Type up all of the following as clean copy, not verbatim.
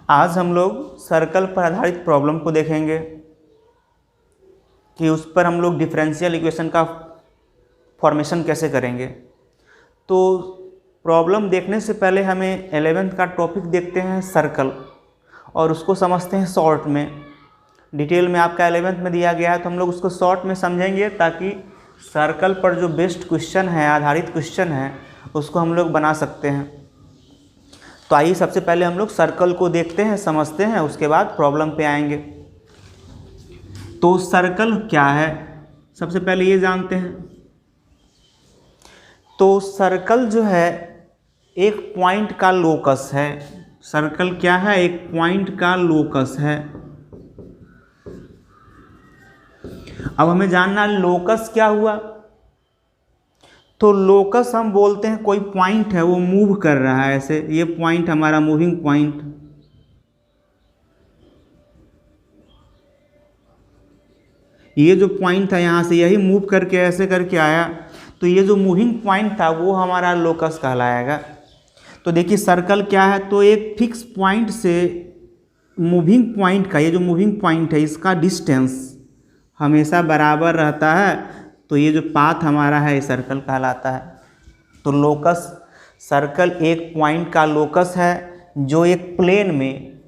आज हम लोग सर्कल पर आधारित प्रॉब्लम को देखेंगे कि उस पर हम लोग डिफरेंशियल इक्वेशन का फॉर्मेशन कैसे करेंगे। तो प्रॉब्लम देखने से पहले हमें 11th का टॉपिक देखते हैं सर्कल, और उसको समझते हैं शॉर्ट में। डिटेल में आपका 11th में दिया गया है, तो हम लोग उसको शॉर्ट में समझेंगे ताकि सर्कल पर जो बेस्ट क्वेश्चन है, आधारित क्वेश्चन है, उसको हम लोग बना सकते हैं। तो आइए सबसे पहले हम लोग सर्कल को देखते हैं, समझते हैं, उसके बाद प्रॉब्लम पे आएंगे। तो सर्कल क्या है, सबसे पहले ये जानते हैं। तो सर्कल जो है एक पॉइंट का लोकस है। सर्कल क्या है? एक पॉइंट का लोकस है। अब हमें जानना लोकस क्या हुआ। तो लोकस हम बोलते हैं कोई पॉइंट है वो मूव कर रहा है, ऐसे ये पॉइंट हमारा मूविंग पॉइंट। ये जो पॉइंट था यहाँ से यही मूव करके ऐसे करके आया, तो ये जो मूविंग पॉइंट था वो हमारा लोकस कहलाएगा। तो देखिए सर्कल क्या है, तो एक फिक्स पॉइंट से मूविंग पॉइंट का, ये जो मूविंग पॉइंट है इसका डिस्टेंस हमेशा बराबर रहता है, तो ये जो पाथ हमारा है ये सर्कल कहलाता है। तो लोकस, सर्कल एक पॉइंट का लोकस है जो एक प्लेन में,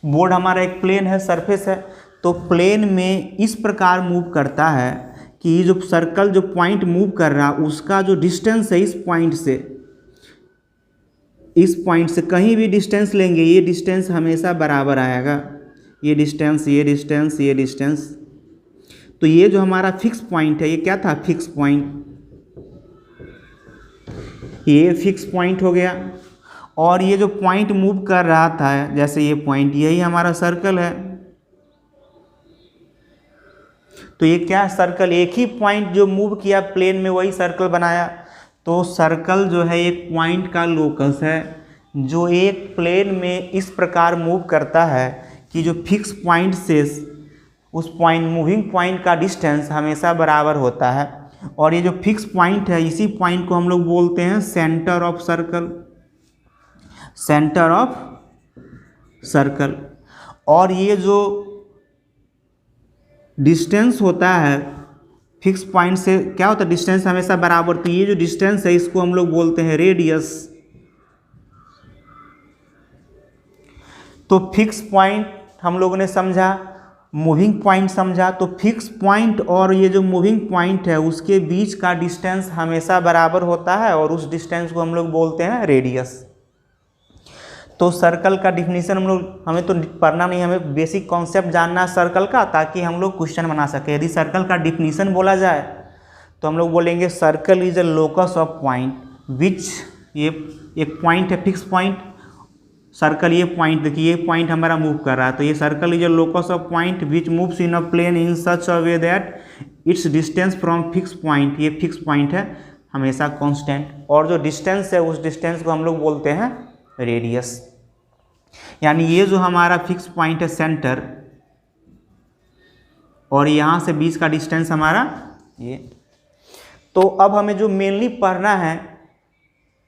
बोर्ड हमारा एक प्लेन है, सरफेस है, तो प्लेन में इस प्रकार मूव करता है कि ये जो सर्कल जो पॉइंट मूव कर रहा है उसका जो डिस्टेंस है इस पॉइंट से कहीं भी डिस्टेंस लेंगे, ये डिस्टेंस हमेशा बराबर आएगा। ये डिस्टेंस, ये डिस्टेंस, ये डिस्टेंस। तो ये जो हमारा फिक्स पॉइंट है, ये क्या था? Fix point. ये फिक्स पॉइंट हो गया। और ये जो पॉइंट मूव कर रहा था, जैसे ये पॉइंट, यही हमारा सर्कल है। तो ये क्या है? सर्कल। एक ही पॉइंट जो मूव किया प्लेन में वही सर्कल बनाया। तो सर्कल जो है एक पॉइंट का लोकस है जो एक प्लेन में इस प्रकार मूव करता है कि जो फिक्स पॉइंट से उस पॉइंट, मूविंग पॉइंट का डिस्टेंस हमेशा बराबर होता है। और ये जो फिक्स पॉइंट है, इसी पॉइंट को हम लोग बोलते हैं centre of circle. Centre of circle. और ये जो डिस्टेंस होता है फिक्स पॉइंट से, क्या होता है? डिस्टेंस हमेशा बराबर। तो ये जो डिस्टेंस है इसको हम लोग बोलते हैं रेडियस। तो फिक्स पॉइंट हम लोगों ने समझा, मूविंग पॉइंट समझा। तो फिक्स पॉइंट और ये जो मूविंग पॉइंट है उसके बीच का डिस्टेंस हमेशा बराबर होता है, और उस डिस्टेंस को हम लोग बोलते हैं रेडियस। तो सर्कल का डिफिनीशन हमें तो पढ़ना नहीं, हमें बेसिक कॉन्सेप्ट जानना है सर्कल का, ताकि हम लोग क्वेश्चन बना सकें। यदि सर्कल का डिफिनीशन बोला जाए तो हम लोग बोलेंगे circle is a locus of point विच, ये एक पॉइंट है, फिक्स पॉइंट। सर्कल, ये पॉइंट देखिए, ये पॉइंट हमारा मूव कर रहा है, तो ये circle is a locus of point which moves in a plane in such a way that its distance from fix point, ये फिक्स पॉइंट है हमेशा कांस्टेंट, और जो डिस्टेंस है उस डिस्टेंस को हम लोग बोलते हैं रेडियस। यानी ये जो हमारा फिक्स पॉइंट है सेंटर, और यहाँ से बीच का डिस्टेंस हमारा ये। तो अब हमें जो मेनली पढ़ना है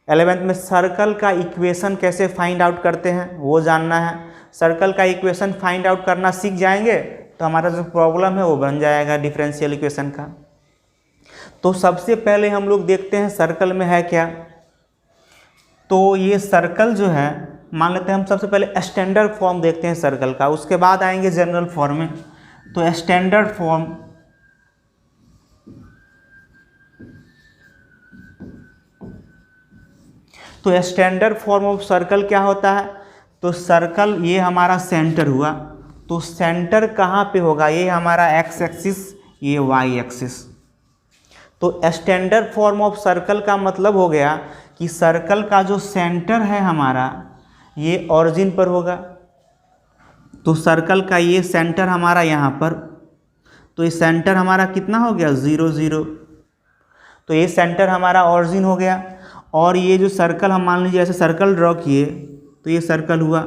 11th में, सर्कल का इक्वेशन कैसे फाइंड आउट करते हैं वो जानना है। सर्कल का इक्वेशन फाइंड आउट करना सीख जाएंगे तो हमारा जो प्रॉब्लम है वो बन जाएगा डिफरेंशियल इक्वेशन का। तो सबसे पहले हम लोग देखते हैं सर्कल में है क्या। तो ये सर्कल जो है, मान लेते हैं हम सबसे पहले स्टैंडर्ड फॉर्म देखते हैं सर्कल का, उसके बाद आएंगे जनरल फॉर्म में। तो स्टैंडर्ड फॉर्म, तो स्टैंडर्ड फॉर्म ऑफ सर्कल क्या होता है? तो सर्कल, ये हमारा सेंटर हुआ, तो सेंटर कहाँ पे होगा? ये हमारा एक्स एक्सिस, ये वाई एक्सिस। तो स्टैंडर्ड फॉर्म ऑफ सर्कल का मतलब हो गया कि सर्कल का जो सेंटर है हमारा ये ऑरिजिन पर होगा। तो सर्कल का ये सेंटर हमारा यहाँ पर, तो ये सेंटर हमारा कितना हो गया? 0 0। तो ये सेंटर हमारा ऑरिजिन हो गया। और ये जो सर्कल हम मान लीजिए ऐसे सर्कल ड्रॉ किए, तो ये सर्कल हुआ।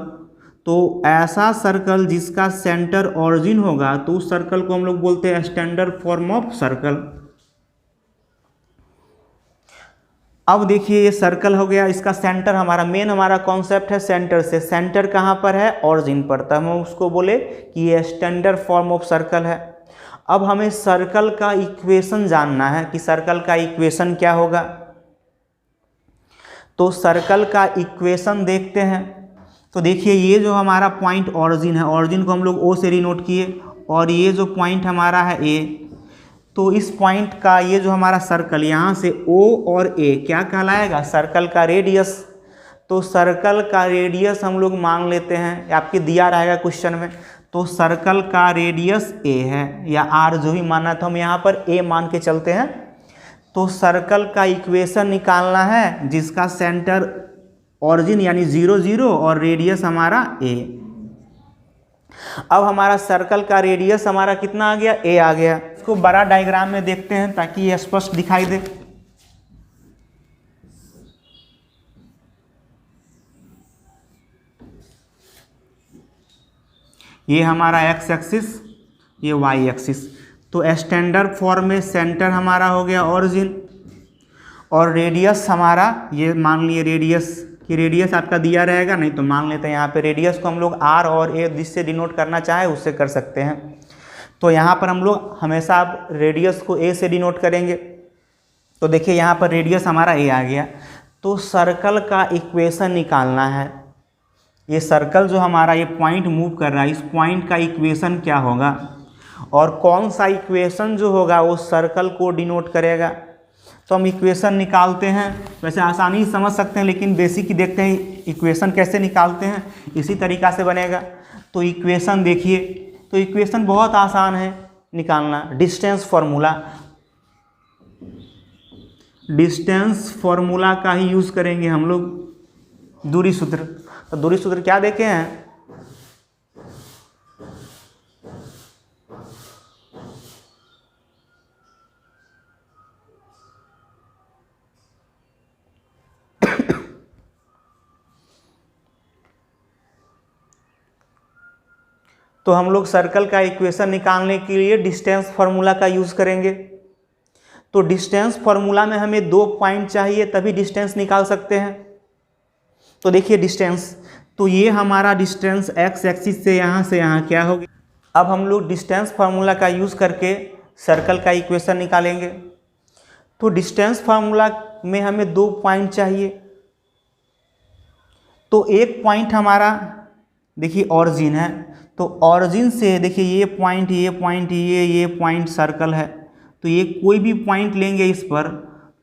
तो ऐसा सर्कल जिसका सेंटर ऑरिजिन होगा तो उस सर्कल को हम लोग बोलते हैं स्टैंडर्ड फॉर्म ऑफ सर्कल। अब देखिए ये सर्कल हो गया, इसका सेंटर हमारा मेन हमारा कॉन्सेप्ट है सेंटर से। सेंटर कहाँ पर है? ऑरिजिन पर। तो हम उसको बोले कि ये स्टैंडर्ड फॉर्म ऑफ सर्कल है। अब हमें सर्कल का इक्वेशन जानना है कि सर्कल का इक्वेशन क्या होगा। तो सर्कल का इक्वेशन देखते हैं। तो देखिए ये जो हमारा पॉइंट ऑरिजिन है, ऑरिजिन को हम लोग ओ से डिनोट किए, और ये जो पॉइंट हमारा है ए, तो इस पॉइंट का ये जो हमारा सर्कल यहाँ से ओ और ए क्या कहलाएगा? सर्कल का रेडियस। तो सर्कल का रेडियस हम लोग मान लेते हैं, आपके दिया रहेगा क्वेश्चन में। तो सर्कल का रेडियस ए है या आर जो भी माना, तो हम यहाँ पर ए मान के चलते हैं। तो सर्कल का इक्वेशन निकालना है जिसका सेंटर ऑरिजिन यानी 0 0 और रेडियस हमारा ए। अब हमारा सर्कल का रेडियस हमारा कितना आ गया? ए आ गया। इसको बड़ा डायग्राम में देखते हैं ताकि ये स्पष्ट दिखाई दे। ये हमारा एक्स एक्सिस, ये वाई एक्सिस। तो स्टैंडर्ड फॉर्म में सेंटर हमारा हो गया ऑरिजिन, और रेडियस हमारा ये मान लिए रेडियस कि रेडियस आपका दिया रहेगा, नहीं तो मान लेते हैं यहाँ पे रेडियस को हम लोग आर और ए जिससे डिनोट करना चाहे उससे कर सकते हैं। तो यहाँ पर हम लोग हमेशा आप रेडियस को ए से डिनोट करेंगे। तो देखिए यहाँ पर रेडियस हमारा ए आ गया। तो सर्कल का इक्वेशन निकालना है। ये सर्कल जो हमारा ये पॉइंट मूव कर रहा है, इस पॉइंट का इक्वेशन क्या होगा और कौन सा इक्वेशन जो होगा वो सर्कल को डिनोट करेगा। तो हम इक्वेशन निकालते हैं। वैसे आसानी से समझ सकते हैं, लेकिन बेसिक ही देखते हैं इक्वेशन कैसे निकालते हैं। इसी तरीक़ा से बनेगा। तो इक्वेशन देखिए, तो इक्वेशन बहुत आसान है निकालना। डिस्टेंस फार्मूला, डिस्टेंस फार्मूला का ही यूज़ करेंगे हम लोग, दूरी सूत्र। तो दूरी सूत्र क्या देखे हैं? तो हम लोग सर्कल का इक्वेशन निकालने के लिए डिस्टेंस फार्मूला का यूज़ करेंगे। तो डिस्टेंस फार्मूला में हमें 2 पॉइंट चाहिए तभी डिस्टेंस निकाल सकते हैं। तो देखिए डिस्टेंस, तो ये हमारा डिस्टेंस एक्स एक्सिस से यहाँ क्या होगी। अब हम लोग डिस्टेंस फार्मूला का यूज़ करके सर्कल का इक्वेशन निकालेंगे। तो डिस्टेंस फार्मूला में हमें 2 पॉइंट चाहिए। तो एक पॉइंट हमारा देखिए ऑरिजिन है, तो ऑरिजिन से देखिए ये पॉइंट सर्कल है। तो ये कोई भी पॉइंट लेंगे इस पर,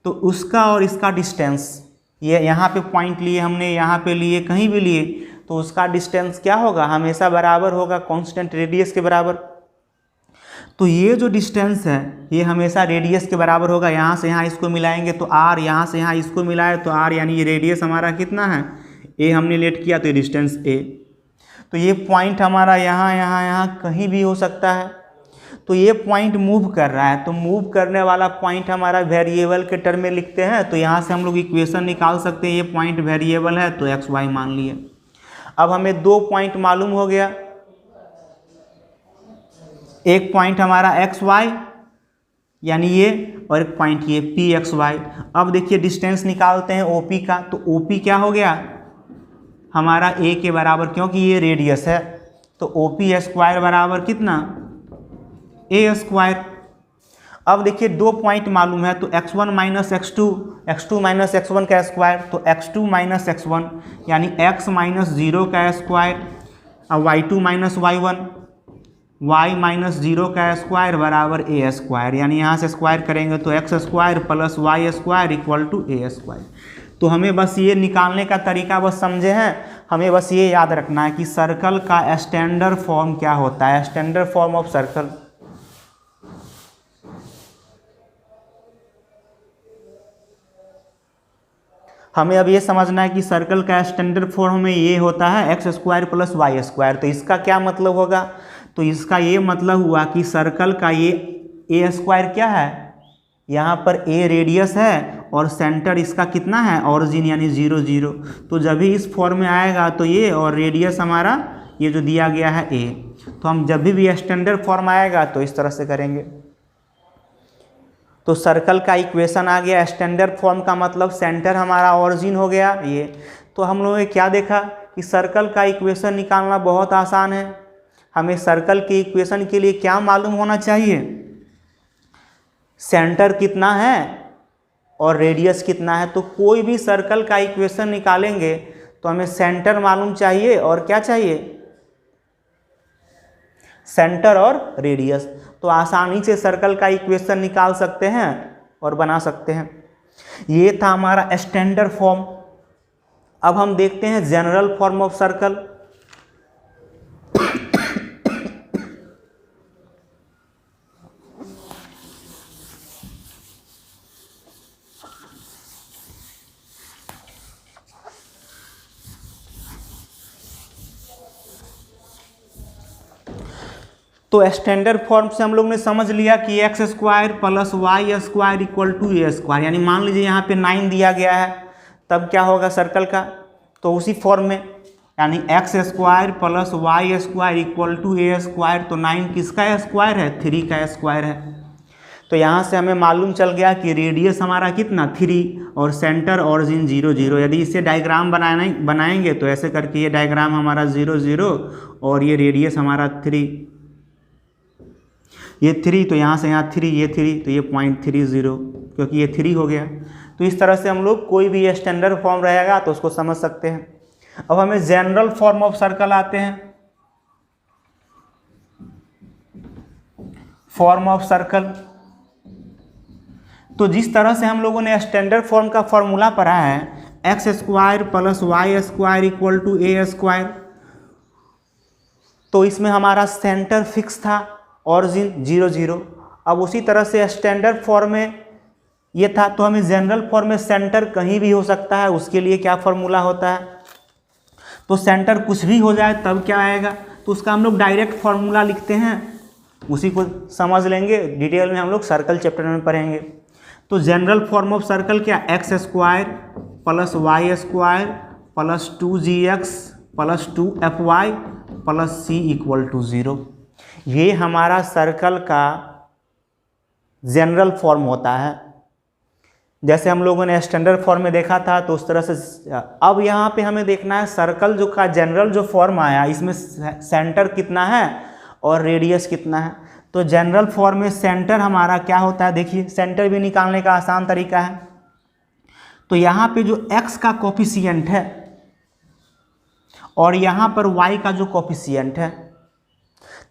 तो उसका और इसका डिस्टेंस, ये यहाँ पे पॉइंट लिए हमने, यहाँ पे लिए, कहीं भी लिए, तो उसका डिस्टेंस क्या होगा? हमेशा बराबर होगा कांस्टेंट रेडियस के बराबर। तो ये जो डिस्टेंस है ये हमेशा रेडियस के बराबर होगा। यहाँ से यहाँ इसको मिलाएंगे तो आर, यहाँ से यहाँ इसको मिलाए तो आर, यानी ये रेडियस हमारा कितना है? ए हमने लेट किया तो ये डिस्टेंस ए। तो ये पॉइंट हमारा यहाँ कहीं भी हो सकता है। तो ये पॉइंट मूव कर रहा है, तो मूव करने वाला पॉइंट हमारा वेरिएबल के टर्म में लिखते हैं। तो यहाँ से हम लोग इक्वेशन निकाल सकते हैं। ये पॉइंट वेरिएबल है तो एक्स वाई मान लिए। अब हमें 2 पॉइंट मालूम हो गया, एक पॉइंट हमारा एक्स वाई यानी ये, और एक पॉइंट ये पी एक्स वाई। अब देखिए डिस्टेंस निकालते हैं ओपी का। तो ओपी क्या हो गया हमारा? ए के बराबर, क्योंकि ये रेडियस है। तो ओपी स्क्वायर बराबर कितना? ए स्क्वायर। अब देखिए 2 पॉइंट मालूम है, तो x1 minus x2 minus x1 का स्क्वायर, तो x2 माइनस x1 यानी x माइनस 0 का स्क्वायर, और y2 minus y1 y minus 0 का स्क्वायर बराबर ए स्क्वायर। यानी यहाँ से स्क्वायर करेंगे तो x square plus Y square equal to a square. तो हमें बस ये निकालने का तरीका बस समझे हैं। हमें बस ये याद रखना है कि सर्कल का स्टैंडर्ड फॉर्म क्या होता है, स्टैंडर्ड फॉर्म ऑफ सर्कल। हमें अब ये समझना है कि सर्कल का स्टैंडर्ड फॉर्म में ये होता है x square plus Y square. तो इसका क्या मतलब होगा? तो इसका ये मतलब हुआ कि सर्कल का ये ए स्क्वायर क्या है, यहाँ पर ए रेडियस है और सेंटर इसका कितना है? ऑरिजिन यानी 0 0। तो जब भी इस फॉर्म में आएगा तो ये, और रेडियस हमारा ये जो दिया गया है ए। तो हम जब भी स्टैंडर्ड फॉर्म आएगा तो इस तरह से करेंगे। तो सर्कल का इक्वेशन आ गया। स्टैंडर्ड फॉर्म का मतलब सेंटर हमारा ऑरिजिन हो गया ये। तो हम लोगों ने क्या देखा कि सर्कल का इक्वेशन निकालना बहुत आसान है। हमें सर्कल के इक्वेशन के लिए क्या मालूम होना चाहिए, सेंटर कितना है और रेडियस कितना है। तो कोई भी सर्कल का इक्वेशन निकालेंगे तो हमें सेंटर मालूम चाहिए और क्या चाहिए, सेंटर और रेडियस। तो आसानी से सर्कल का इक्वेशन निकाल सकते हैं और बना सकते हैं। ये था हमारा स्टैंडर्ड फॉर्म। अब हम देखते हैं जनरल फॉर्म ऑफ सर्कल। तो स्टैंडर्ड फॉर्म से हम लोग ने समझ लिया कि x square plus Y square equal to a square, यानी मान लीजिए यहाँ पे 9 दिया गया है, तब क्या होगा सर्कल का, तो उसी फॉर्म में, यानी x square plus Y square equal to a square. तो 9 किसका स्क्वायर है, 3 का स्क्वायर है। तो यहाँ से हमें मालूम चल गया कि रेडियस हमारा कितना 3 और सेंटर ऑरिजिन 0 0। यदि इसे डायग्राम बनाएंगे तो ऐसे करके ये डायग्राम हमारा 0 0 और ये रेडियस हमारा 3, ये 3, तो यहाँ से यहाँ 3, ये 3, तो ये 0.30 क्योंकि ये 3 हो गया। तो इस तरह से हम लोग कोई भी स्टैंडर्ड फॉर्म रहेगा तो उसको समझ सकते हैं। अब हमें जनरल फॉर्म ऑफ सर्कल आते हैं। फॉर्म ऑफ सर्कल, तो जिस तरह से हम लोगों ने स्टैंडर्ड फॉर्म का फॉर्मूला पढ़ा है, x square plus Y square equal to a square, तो इसमें हमारा सेंटर फिक्स था, ऑरिजिन 0 0। अब उसी तरह से स्टैंडर्ड फॉर्म में ये था, तो हमें जनरल फॉर्म में सेंटर कहीं भी हो सकता है। उसके लिए क्या फॉर्मूला होता है, तो सेंटर कुछ भी हो जाए तब क्या आएगा, तो उसका हम लोग डायरेक्ट फॉर्मूला लिखते हैं, उसी को समझ लेंगे। डिटेल में हम लोग सर्कल चैप्टर में पढ़ेंगे। तो जनरल फॉर्म ऑफ सर्कल क्या, x square plus Y square plus 2gx plus 2fy plus c equal to 0। ये हमारा सर्कल का जनरल फॉर्म होता है। जैसे हम लोगों ने स्टैंडर्ड फॉर्म में देखा था, तो उस तरह से अब यहाँ पे हमें देखना है सर्कल जो का जनरल जो फॉर्म आया, इसमें सेंटर कितना है और रेडियस कितना है। तो जनरल फॉर्म में सेंटर हमारा क्या होता है, देखिए सेंटर भी निकालने का आसान तरीका है। तो यहाँ पे जो x का कोफिशिएंट है और यहाँ पर y का जो कोफिशिएंट है,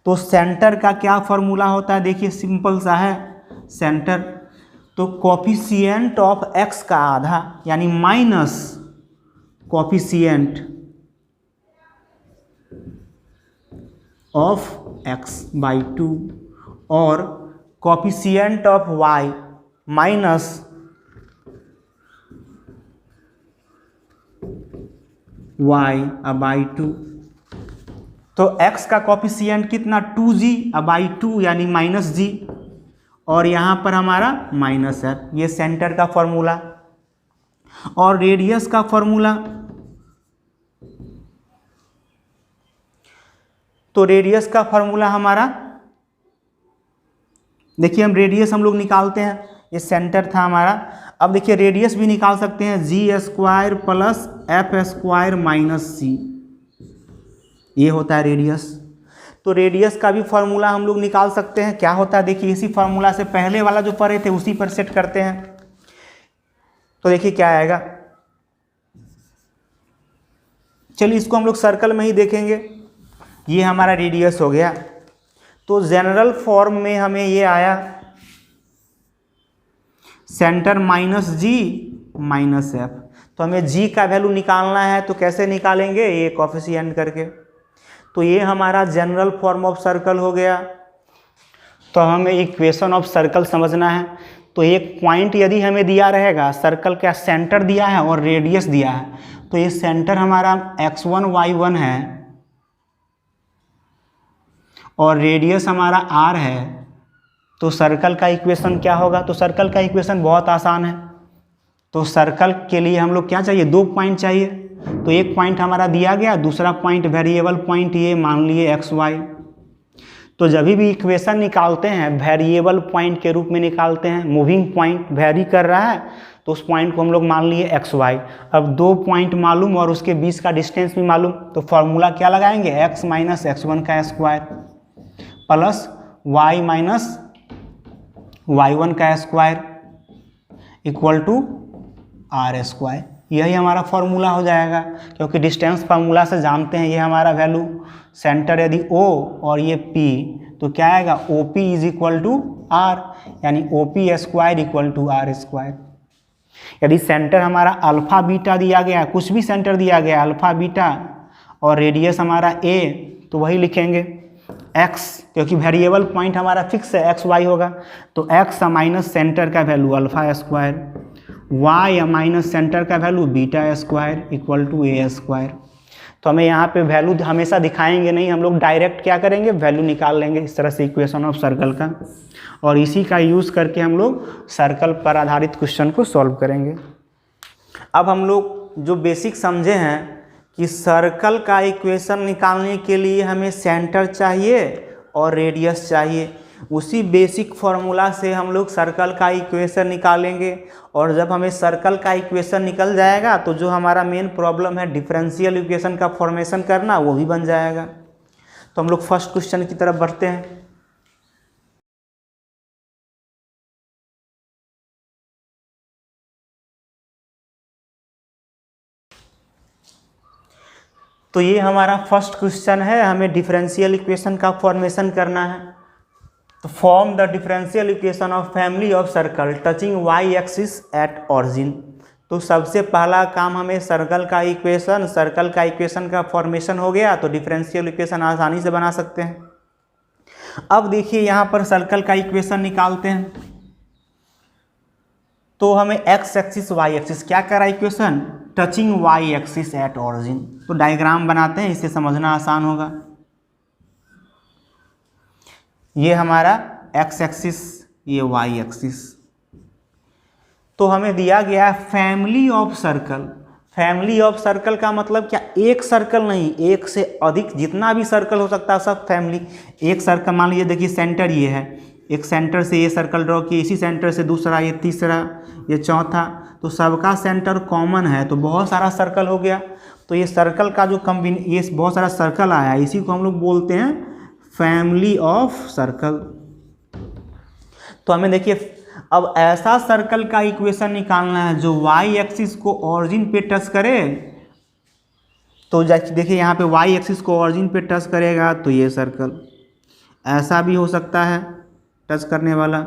तो सेंटर का क्या फॉर्मूला होता है, देखिए सिंपल सा है। सेंटर तो कोफिशिएंट ऑफ x का आधा, यानी minus coefficient of x by 2 और coefficient of y minus y by 2। तो x का कोफिशिएंट कितना 2g बाई 2, यानी माइनस g, और यहाँ पर हमारा माइनस है। ये सेंटर का फॉर्मूला। और रेडियस का फॉर्मूला, तो रेडियस का फॉर्मूला हमारा, देखिए हम रेडियस हम लोग निकालते हैं, ये सेंटर था हमारा। अब देखिए रेडियस भी निकाल सकते हैं, G square plus F square minus C, ये होता है रेडियस। तो रेडियस का भी फॉर्मूला हम लोग निकाल सकते हैं। क्या होता है, देखिए इसी फॉर्मूला से पहले वाला जो पढ़े थे उसी पर सेट करते हैं। तो देखिए क्या आएगा, चलिए इसको हम लोग सर्कल में ही देखेंगे। ये हमारा रेडियस हो गया। तो जनरल फॉर्म में हमें ये आया सेंटर माइनस जी माइनस एफ। तो हमें जी का वैल्यू निकालना है, तो कैसे निकालेंगे, ये कोफिशिएंट करके। तो ये हमारा जनरल फॉर्म ऑफ सर्कल हो गया। तो हमें इक्वेशन ऑफ सर्कल समझना है। तो एक पॉइंट यदि हमें दिया रहेगा, सर्कल का सेंटर दिया है और रेडियस दिया है, तो ये सेंटर हमारा x1 y1 है और रेडियस हमारा r है। तो सर्कल का इक्वेशन क्या होगा, तो सर्कल का इक्वेशन बहुत आसान है। तो सर्कल के लिए हम लोग क्या चाहिए, 2 पॉइंट चाहिए। तो एक पॉइंट हमारा दिया गया, दूसरा पॉइंट वेरिएबल पॉइंट ये मान लिए x y। तो जब भी इक्वेशन निकालते हैं वेरिएबल पॉइंट के रूप में निकालते हैं, मूविंग पॉइंट वेरी कर रहा है तो उस पॉइंट को हम लोग मान लिए एक्स वाई। अब 2 पॉइंट मालूम और उसके बीच का डिस्टेंस भी मालूम, तो फॉर्मूला क्या लगाएंगे, x माइनस x1 का square plus y minus y1 का square equal to are square. यही हमारा फॉर्मूला हो जाएगा, क्योंकि डिस्टेंस फार्मूला से जानते हैं ये हमारा वैल्यू। सेंटर यदि O और ये P तो क्या आएगा, OP is equal to R, यानी OP square equal to are square. यदि सेंटर हमारा अल्फा बीटा दिया गया, कुछ भी सेंटर दिया गया अल्फा बीटा, और रेडियस हमारा A, तो वही लिखेंगे x, क्योंकि वेरिएबल पॉइंट हमारा फिक्स है x y होगा, तो x माइनस सेंटर का value alpha square, y minus centre का value beta square equal to a square. तो हमें यहाँ पे वैल्यू हमेशा दिखाएंगे नहीं, हम लोग डायरेक्ट क्या करेंगे, वैल्यू निकाल लेंगे इस तरह से इक्वेशन ऑफ सर्कल का, और इसी का यूज़ करके हम लोग सर्कल पर आधारित क्वेश्चन को सॉल्व करेंगे। अब हम लोग जो बेसिक समझे हैं कि सर्कल का इक्वेशन निकालने के लिए हमें सेंटर चाहिए और रेडियस चाहिए, उसी बेसिक फॉर्मूला से हम लोग सर्कल का इक्वेशन निकालेंगे। और जब हमें सर्कल का इक्वेशन निकल जाएगा तो जो हमारा मेन प्रॉब्लम है डिफरेंशियल इक्वेशन का फॉर्मेशन करना, वो भी बन जाएगा। तो हम लोग फर्स्ट क्वेश्चन की तरफ बढ़ते हैं। तो ये हमारा फर्स्ट क्वेश्चन है, हमें डिफरेंशियल इक्वेशन का फॉर्मेशन करना है। तो form the differential equation of family of circle touching y axis at origin. तो सबसे पहला काम हमें सर्कल का इक्वेशन का फॉर्मेशन हो गया, तो डिफरेंशियल इक्वेशन आसानी से बना सकते हैं। अब देखिए यहाँ पर सर्कल का इक्वेशन निकालते हैं, तो हमें एक्स एक्सिस वाई एक्सिस क्या कह रहा है equation, touching y axis at origin. तो डायग्राम बनाते हैं, इससे समझना आसान होगा। ये हमारा एक्स एक्सिस, ये वाई एक्सिस। तो हमें दिया गया है family of circle. Family of circle का मतलब क्या, एक सर्कल नहीं, एक से अधिक जितना भी सर्कल हो सकता है सब फैमिली। एक सर्कल मान लीजिए, देखिए सेंटर ये है, एक सेंटर से ये सर्कल ड्रॉ किया, इसी सेंटर से दूसरा, ये तीसरा, ये चौथा, तो सबका सेंटर कॉमन है, तो बहुत सारा सर्कल हो गया। तो ये सर्कल का जो ये बहुत सारा सर्कल आया, इसी को हम लोग बोलते हैं फैमिली ऑफ सर्कल। तो हमें देखिए अब ऐसा सर्कल का इक्वेशन निकालना है जो वाई एक्सिस को ऑरिजिन पे टच करे। तो देखिए यहाँ पे वाई एक्सिस को ऑरिजिन पे टच करेगा, तो ये सर्कल ऐसा भी हो सकता है टच करने वाला।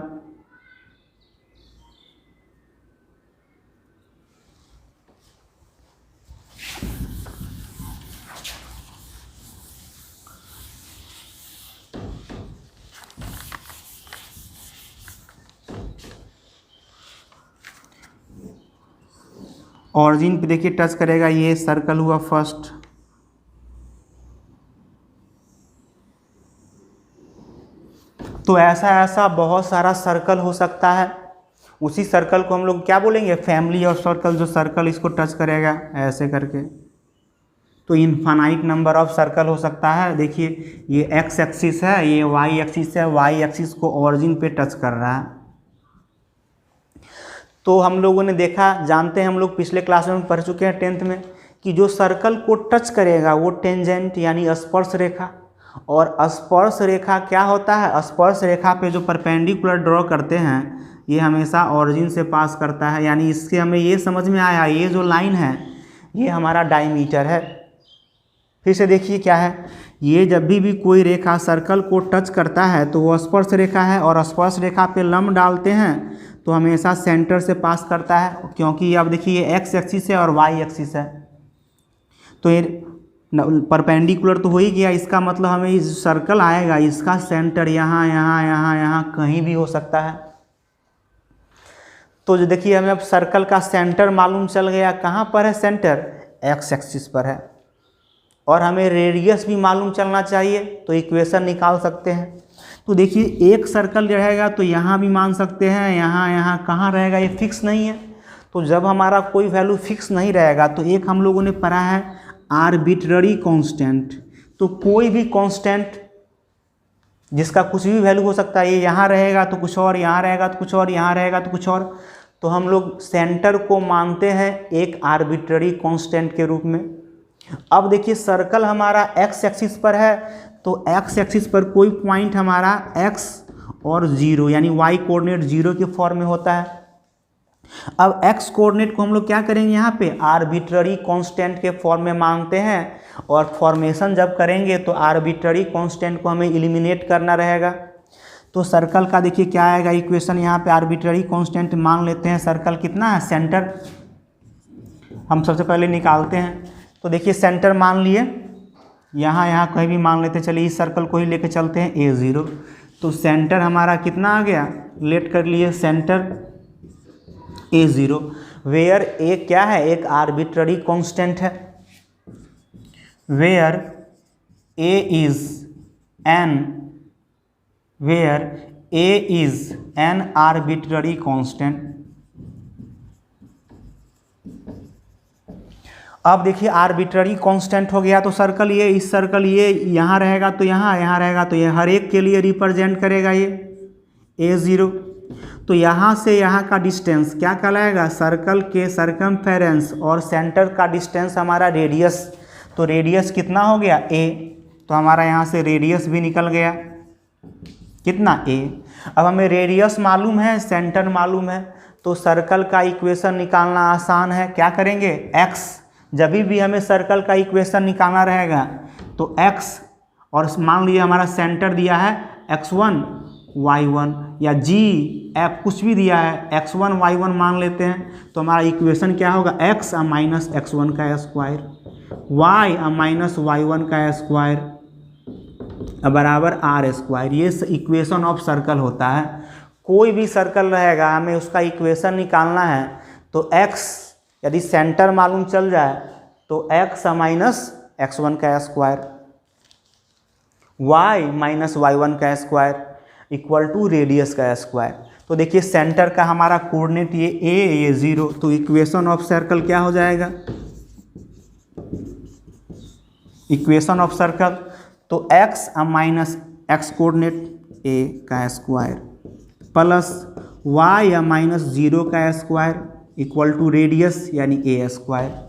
ऑरिजिन पे देखिए टच करेगा, ये सर्कल हुआ फर्स्ट। तो ऐसा बहुत सारा सर्कल हो सकता है, उसी सर्कल को हम लोग क्या बोलेंगे, फैमिली ऑफ सर्कल। जो सर्कल इसको टच करेगा ऐसे करके, तो इनफाइनाइट नंबर ऑफ सर्कल हो सकता है। देखिए ये एक्स एक्सिस है, ये वाई एक्सिस है, वाई एक्सिस को ऑरिजिन पे टच कर रहा है। तो हम लोगों ने देखा, जानते हैं, हम लोग पिछले क्लास में पढ़ चुके हैं 10th में, कि जो सर्कल को टच करेगा वो टेंजेंट यानी स्पर्श रेखा, और स्पर्श रेखा क्या होता है, स्पर्श रेखा पे जो परपेंडिकुलर ड्रॉ करते हैं ये हमेशा ऑरिजिन से पास करता है। यानी इससे हमें ये समझ में आया, ये जो लाइन है ये हमारा डायमीटर है। फिर से देखिए क्या है, ये जब भी कोई रेखा सर्कल को टच करता है तो वो स्पर्श रेखा है, और स्पर्श रेखा पे लंब डालते हैं तो हमेशा सेंटर से पास करता है, क्योंकि अब देखिए ये एक्स एक्सिस है और वाई एक्सिस है, तो ये परपेंडिकुलर तो हो ही गया। इसका मतलब हमें इस सर्कल आएगा, इसका सेंटर यहाँ यहाँ यहाँ यहाँ कहीं भी हो सकता है। तो जो देखिए हमें अब सर्कल का सेंटर मालूम चल गया, कहाँ पर है सेंटर, एक्स एक्सिस पर है, और हमें रेडियस भी मालूम चलना चाहिए, तो इक्वेशन निकाल सकते हैं। तो देखिए एक सर्कल रहेगा तो यहाँ भी मान सकते हैं, यहाँ कहाँ रहेगा, ये फिक्स नहीं है। तो जब हमारा कोई वैल्यू फिक्स नहीं रहेगा तो एक हम लोगों ने पढ़ा है आर्बिट्ररी कांस्टेंट। तो कोई भी कांस्टेंट जिसका कुछ भी वैल्यू हो सकता है, ये यहाँ रहेगा तो कुछ और, यहाँ रहेगा तो कुछ और, यहाँ रहेगा तो कुछ और। तो हम लोग सेंटर को मानते हैं एक आर्बिट्ररी कांस्टेंट के रूप में। अब देखिए सर्कल हमारा एक्स एक्सिस पर है, तो एक्स एक्सिस पर कोई पॉइंट हमारा एक्स और 0 यानी वाई कोऑर्डिनेट 0 के फॉर्म में होता है। अब एक्स कोऑर्डिनेट को हम लोग क्या करेंगे, यहाँ पे आर्बिट्ररी कांस्टेंट के फॉर्म में मानते हैं, और फॉर्मेशन जब करेंगे तो आर्बिट्ररी कांस्टेंट को हमें एलिमिनेट करना रहेगा। तो सर्कल का देखिए क्या आएगा इक्वेशन, यहाँ पे आर्बिट्ररी कांस्टेंट मान लेते हैं। सर्कल कितना है, सेंटर हम सबसे पहले निकालते हैं। तो देखिए सेंटर मान लिए, यहाँ कहीं भी मान लेते, चलिए इस सर्कल को ही लेके चलते हैं A0। तो सेंटर हमारा कितना आ गया, लेट कर लिए सेंटर A0, वेयर ए क्या है, एक आर्बिट्ररी कांस्टेंट है, where a is an arbitrary constant. अब देखिए आर्बिट्ररी कांस्टेंट हो गया, तो सर्कल ये, इस सर्कल ये यहाँ रहेगा तो यहाँ रहेगा तो ये हर एक के लिए रिप्रेजेंट करेगा ये A0। तो यहाँ से यहाँ का डिस्टेंस क्या कहलाएगा, सर्कल के सरकमफेरेंस और सेंटर का डिस्टेंस हमारा रेडियस। तो रेडियस कितना हो गया A, तो हमारा यहाँ से रेडियस भी निकल गया कितना A। अब हमें रेडियस मालूम है, सेंटर मालूम है, तो सर्कल का इक्वेशन निकालना आसान है। क्या करेंगे, x, जब भी हमें सर्कल का इक्वेशन निकालना रहेगा तो x, और मान लीजिए हमारा सेंटर दिया है x1 y1 या g f कुछ भी दिया है x1 y1 मान लेते हैं, तो हमारा इक्वेशन क्या होगा, x माइनस x1 का स्क्वायर, y माइनस y1 का स्क्वायर बराबर r स्क्वायर। ये इक्वेशन ऑफ सर्कल होता है। कोई भी सर्कल रहेगा हमें उसका इक्वेशन निकालना है, तो x यदि सेंटर मालूम चल जाए तो x माइनस x1 का स्क्वायर, y माइनस y1 का स्क्वायर इक्वल टू रेडियस का स्क्वायर। तो देखिए सेंटर का हमारा कोऑर्डिनेट ये A, ये 0, तो इक्वेशन ऑफ सर्कल क्या हो जाएगा, इक्वेशन ऑफ सर्कल तो x minus x coordinate A का स्क्वायर प्लस y माइनस 0 का स्क्वायर इक्वल टू रेडियस यानी A स्क्वायर।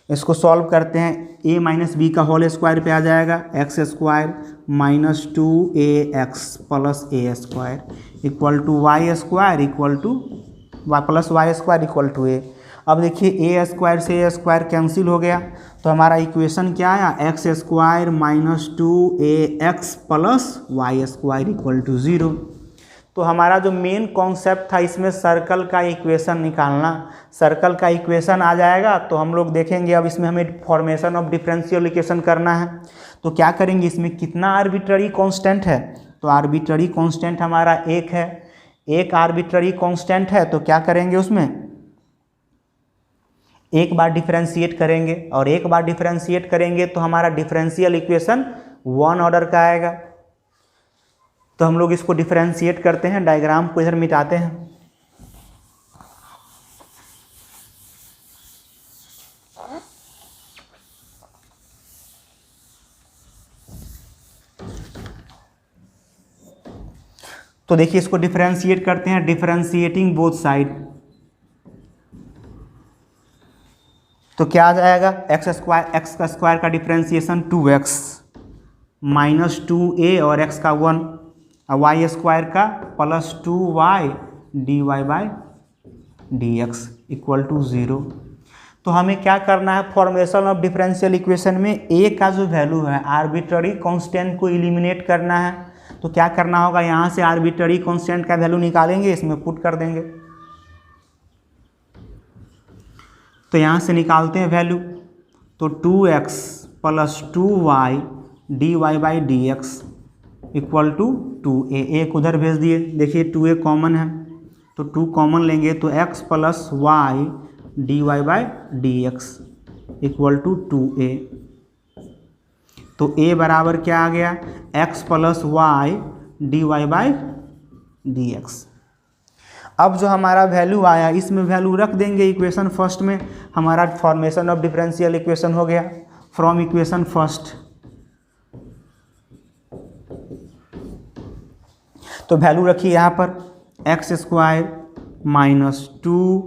इसको सॉल्व करते हैं, a माइनस बी का होल स्क्वायर पे आ जाएगा x square minus 2ax plus a square equal to y square equal to plus y square equal to a। अब देखिए a स्क्वायर से a स्क्वायर कैंसिल हो गया, तो हमारा इक्वेशन क्या आया, x square minus 2ax plus y square equal to 0। तो हमारा जो मेन कॉन्सेप्ट था इसमें सर्कल का इक्वेशन निकालना, सर्कल का इक्वेशन आ जाएगा तो हम लोग देखेंगे। अब इसमें हमें फॉर्मेशन ऑफ डिफरेंशियल इक्वेशन करना है, तो क्या करेंगे, इसमें कितना आर्बिट्ररी कांस्टेंट है, तो आर्बिट्ररी कांस्टेंट हमारा एक है, एक आर्बिट्ररी कांस्टेंट है, तो क्या करेंगे उसमें एक बार डिफरेंशिएट करेंगे, और एक बार डिफरेंशिएट करेंगे तो हमारा डिफरेंशियल इक्वेशन 1 ऑर्डर का आएगा। तो हम लोग इसको डिफरेंशिएट करते हैं, डायग्राम को इधर मिटाते हैं। तो देखिए इसको डिफरेंशिएट करते हैं, डिफरेंशिएटिंग बोथ साइड, तो क्या आ जाएगा, एक्स का स्क्वायर का डिफरेंशिएशन 2x माइनस 2a और x का 1 और y स्क्वायर का plus 2y dy by dx equal to 0। तो हमें क्या करना है, फॉर्मेशन ऑफ डिफरेंशियल इक्वेशन में a का जो वैल्यू है आर्बिट्ररी कांस्टेंट को एलिमिनेट करना है। तो क्या करना होगा, यहाँ से आर्बिट्ररी कांस्टेंट का वैल्यू निकालेंगे, इसमें पुट कर देंगे। तो यहाँ से निकालते हैं वैल्यू, तो 2x plus 2y dy by dx equal to 2a, एक उधर भेज दिए, देखिए 2a कॉमन है तो 2 कॉमन लेंगे तो x plus y dy by dx equal to 2a। तो a बराबर क्या आ गया, x plus y dy by dx। अब जो हमारा वैल्यू आया इसमें वैल्यू रख देंगे इक्वेशन फर्स्ट में, हमारा फॉर्मेशन ऑफ डिफरेंशियल इक्वेशन हो गया। फ्रॉम इक्वेशन फर्स्ट तो वैल्यू रखिए यहाँ पर एक्स स्क्वायर माइनस 2,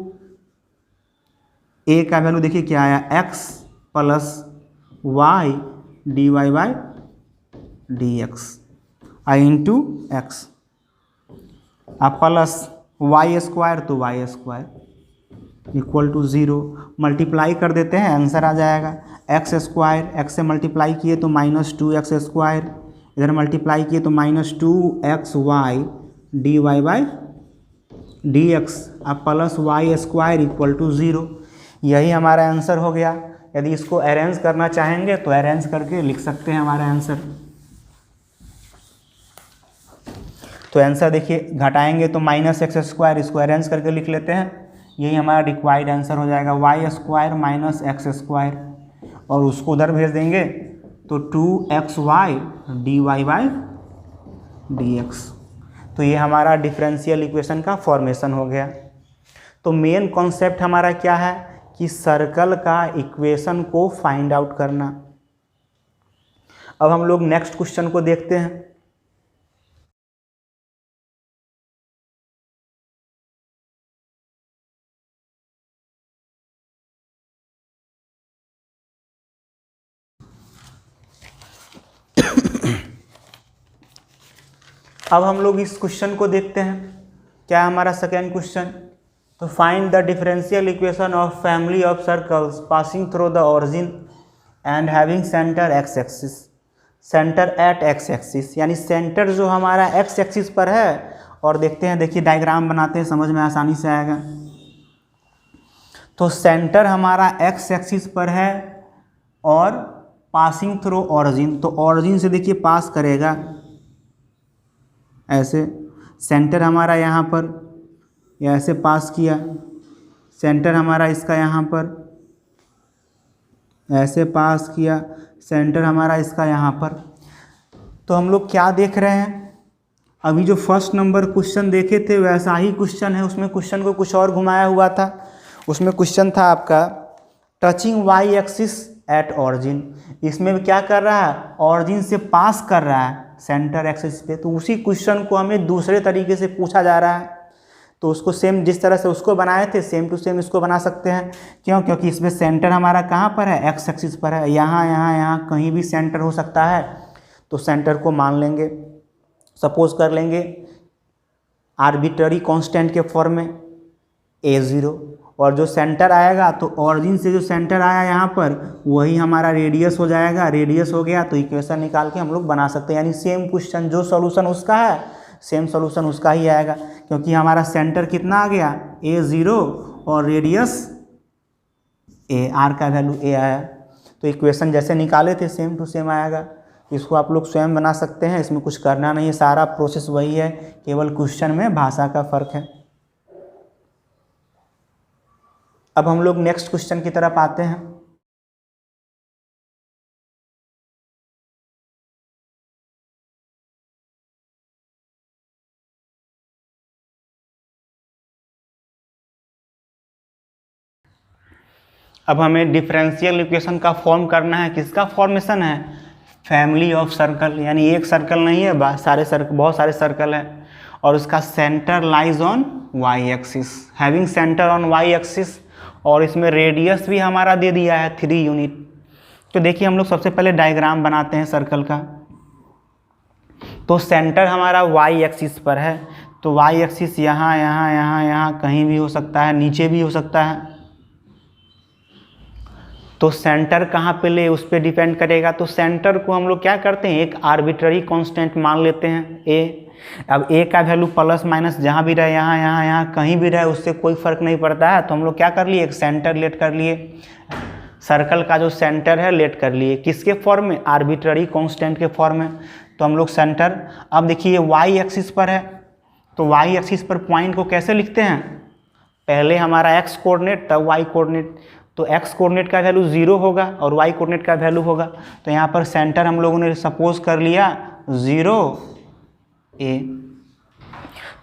ए का वैल्यू देखिए क्या आया, X plus Y D Y by D X I into X, अब प्लस वाई स्क्वायर तो Y square equal to 0, multiply कर देते हैं आंसर आ जाएगा एक्स स्क्वायर, एक्स से मल्टीप्लाई किए तो माइनस 2x स्क्वायर, इधर मल्टीप्लाई किए तो minus 2xy D Y by D X, अब plus Y square equal to 0। यही हमारा आंसर हो गया। यदि इसको अरेंज करना चाहेंगे तो अरेंज करके लिख सकते हैं हमारा आंसर। तो आंसर देखिए घटाएंगे तो माइनस एक्स स्क्वायर, इसको अरेंज करके लिख लेते हैं, यही हमारा रिक्वायर्ड आंसर हो जाएगा y square minus x square, और उसको उधर भेज देंगे तो 2xy D Y by D x. तो ये हमारा डिफरेंशियल इक्वेशन का फॉर्मेशन हो गया। तो मेन कॉन्सेप्ट हमारा क्या है कि सर्कल का इक्वेशन को फाइंड आउट करना। अब हम लोग नेक्स्ट क्वेश्चन को देखते हैं। अब हम लोग इस क्वेश्चन को देखते हैं, क्या हमारा सेकेंड क्वेश्चन। तो find the differential equation of family of circles passing through the origin and having centre x axis, centre at x axis, यानी सेंटर जो हमारा एक्स एक्सिस पर है, और देखते हैं, देखिए डायग्राम बनाते हैं, समझ में आसानी से आएगा। तो सेंटर हमारा एक्स एक्सिस पर है और पासिंग थ्रू ओरिजिन, तो ओरिजिन से देखिए पास करेगा ऐसे, सेंटर हमारा यहाँ पर या ऐसे पास किया, सेंटर हमारा इसका यहाँ पर ऐसे पास किया, सेंटर हमारा इसका यहाँ पर। तो हम लोग क्या देख रहे हैं, अभी जो फर्स्ट नंबर क्वेश्चन देखे थे वैसा ही क्वेश्चन है, उसमें क्वेश्चन को कुछ और घुमाया हुआ था। उसमें क्वेश्चन था आपका touching y axis at origin, इसमें क्या कर रहा है, ऑरिजिन से पास कर रहा है सेंटर एक्सिस पे। तो उसी क्वेश्चन को हमें दूसरे तरीके से पूछा जा रहा है, तो उसको सेम जिस तरह से उसको बनाए थे सेम टू सेम इसको बना सकते हैं। क्यों? क्योंकि इसमें सेंटर हमारा कहाँ पर है, एक्स एक्सिस पर है, यहाँ यहाँ यहाँ कहीं भी सेंटर हो सकता है। तो सेंटर को मान लेंगे, सपोज कर लेंगे आर्बिट्ररी कांस्टेंट के फॉर्म में a0, और जो सेंटर आएगा तो ऑरिजिन से जो सेंटर आया यहाँ पर वही हमारा रेडियस हो जाएगा, रेडियस हो गया तो इक्वेशन निकाल के हम लोग बना सकते हैं। यानी सेम क्वेश्चन जो सॉल्यूशन उसका है सेम सॉल्यूशन उसका ही आएगा, क्योंकि हमारा सेंटर कितना आ गया a0 और रेडियस a, r का वैल्यू a आया। तो इक्वेशन जैसे निकाले थे सेम टू सेम आएगा। इसको आप लोग स्वयं बना सकते हैं, इसमें कुछ करना नहीं है, सारा प्रोसेस वही है, केवल क्वेश्चन में भाषा का फर्क है। अब हम लोग नेक्स्ट क्वेश्चन की तरफ आते हैं। अब हमें डिफरेंशियल इक्वेशन का फॉर्म करना है। किसका फॉर्मेशन है, फैमिली ऑफ सर्कल, यानी एक सर्कल नहीं है, बहुत सारे सर्कल है, और उसका centre lies on y axis, having centre on y axis, और इसमें रेडियस भी हमारा दे दिया है 3 यूनिट। तो देखिए हम लोग सबसे पहले डायग्राम बनाते हैं सर्कल का। तो सेंटर हमारा वाई एक्सिस पर है, तो वाई एक्सिस यहाँ यहाँ यहाँ यहाँ कहीं भी हो सकता है, नीचे भी हो सकता है। तो सेंटर कहाँ पे ले उस पर डिपेंड करेगा। तो सेंटर को हम लोग क्या करते हैं, एक आर्बिट्ररी कांस्टेंट मान लेते हैं ए। अब ए का वैल्यू प्लस माइनस जहाँ भी रहे, यहाँ यहाँ यहाँ कहीं भी रहे, उससे कोई फर्क नहीं पड़ता है। तो हम लोग क्या कर लिए, एक सेंटर लेट कर लिए, सर्कल का जो सेंटर है लेट कर लिए, किसके फॉर्म में, आर्बिट्ररी कांस्टेंट के फॉर्म में। तो हम लोग सेंटर, अब देखिए वाई एक्सिस पर है, तो वाई एक्सिस पर पॉइंट को कैसे लिखते हैं, पहले हमारा एक्स कोऑर्डिनेट तब वाई कोऑर्डिनेट। तो एक्स कोऑर्डिनेट का वैल्यू 0 होगा और वाई कोऑर्डिनेट का वैल्यू होगा। तो यहाँ पर सेंटर हम लोगों ने सपोज कर लिया 0 a,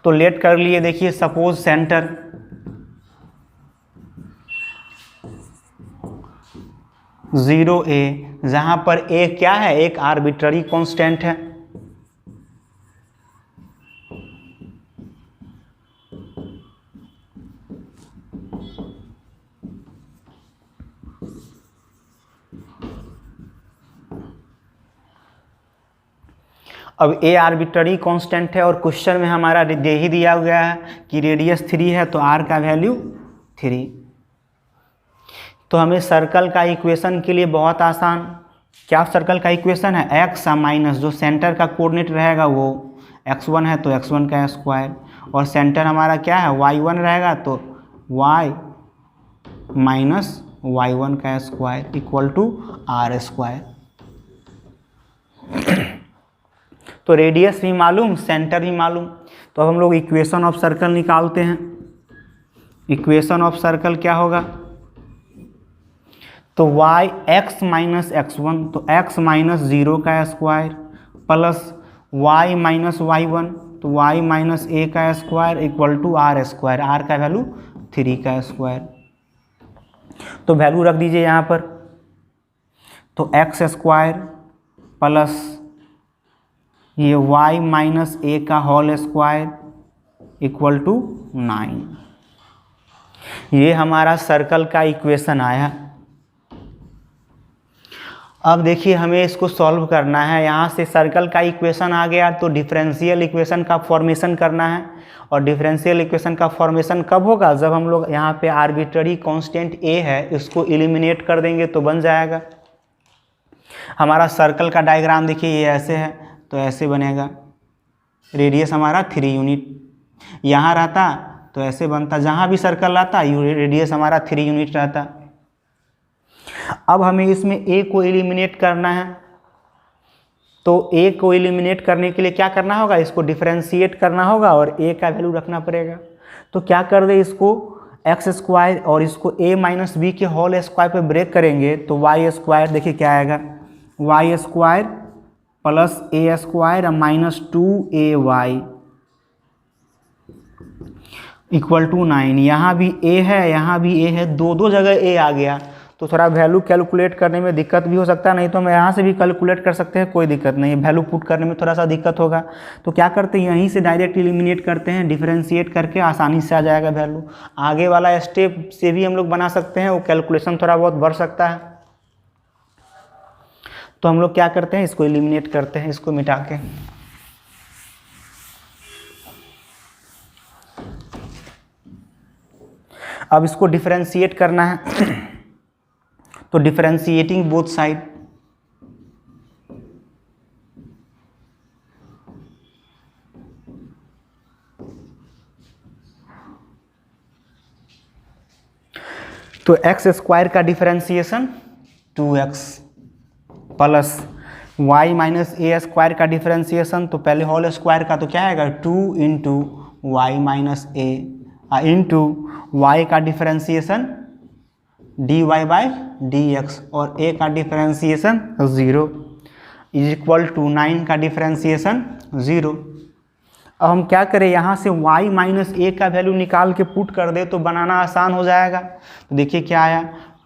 तो लेट कर लिए, देखिए सपोज सेंटर 0a, जहाँ पर a क्या है, एक आर्बिट्ररी कांस्टेंट है। अब ए आर्बिट्ररी कांस्टेंट है और क्वेश्चन में हमारा यही दिया गया है कि रेडियस 3 है तो आर का वैल्यू 3। तो हमें सर्कल का इक्वेशन के लिए बहुत आसान, क्या सर्कल का इक्वेशन है एक्स माइनस जो सेंटर का कोऑर्डिनेट रहेगा वो x1 है तो x1 का स्क्वायर, और सेंटर हमारा क्या है y1 रहेगा तो y माइनस y1 का square equal to are square. तो रेडियस भी मालूम, सेंटर भी मालूम। तो अब हम लोग इक्वेशन ऑफ सर्कल निकालते हैं। इक्वेशन ऑफ सर्कल क्या होगा, तो y x माइनस x1 तो x माइनस 0 का square plus y minus y1 तो y माइनस a का square equal to are square, r का वैल्यू 3 का स्क्वायर। तो वैल्यू रख दीजिए यहाँ पर, तो x स्क्वायर प्लस ये y माइनस a का होल स्क्वायर इक्वल टू 9। ये हमारा सर्कल का इक्वेशन आया। अब देखिए हमें इसको सॉल्व करना है। यहाँ से सर्कल का इक्वेशन आ गया तो डिफरेंशियल इक्वेशन का फॉर्मेशन करना है, और डिफरेंशियल इक्वेशन का फॉर्मेशन कब होगा, जब हम लोग यहाँ पे आर्बिट्ररी कांस्टेंट a है इसको एलिमिनेट कर देंगे तो बन जाएगा। हमारा सर्कल का डायग्राम देखिए ये ऐसे है तो ऐसे बनेगा, रेडियस हमारा 3 यूनिट, यहाँ रहता तो ऐसे बनता, जहाँ भी सर्कल रहता रेडियस हमारा 3 यूनिट रहता। अब हमें इसमें a को एलिमिनेट करना है, तो a को एलिमिनेट करने के लिए क्या करना होगा, इसको डिफरेंशिएट करना होगा और a का वैल्यू रखना पड़ेगा। तो क्या कर दे, इसको एक्स स्क्वायर और इसको a माइनस बी के होल स्क्वायर पे ब्रेक करेंगे तो वाई स्क्वायर देखिए क्या आएगा, y square plus a square minus 2ay equal to 9। यहाँ भी a है यहाँ भी a है, दो जगह a आ गया तो थोड़ा वैल्यू कैलकुलेट करने में दिक्कत भी हो सकता है, नहीं तो हम यहाँ से भी कैलकुलेट कर सकते हैं, कोई दिक्कत नहीं है। वैल्यू पुट करने में थोड़ा सा दिक्कत होगा तो क्या करते हैं, यहीं से डायरेक्ट एलिमिनेट करते हैं, डिफरेंशिएट करके आसानी से आ जाएगा वैल्यू। आगे वाला स्टेप से भी हम लोग बना सकते हैं, वो कैलकुलेशन थोड़ा बहुत बढ़ सकता है। तो हम लोग क्या करते हैं, इसको एलिमिनेट करते हैं, इसको मिटा के। अब इसको डिफरेंशिएट करना है तो डिफरेंशिएटिंग बोथ साइड, तो एक्स स्क्वायर का differentiation 2x plus y minus ए स्क्वायर का डिफरेंशिएशन, तो पहले होल स्क्वायर का तो क्या आएगा 2 इंटू वाई माइनस ए इंटू वाई का डिफरेंशिएशन dy बाई dx और a का डिफरेंशिएशन 0 इज इक्वल टू 9 का डिफरेंशिएशन 0। अब हम क्या करें, यहाँ से y माइनस ए का वैल्यू निकाल के पुट कर दे तो बनाना आसान हो जाएगा। तो देखिए क्या आया,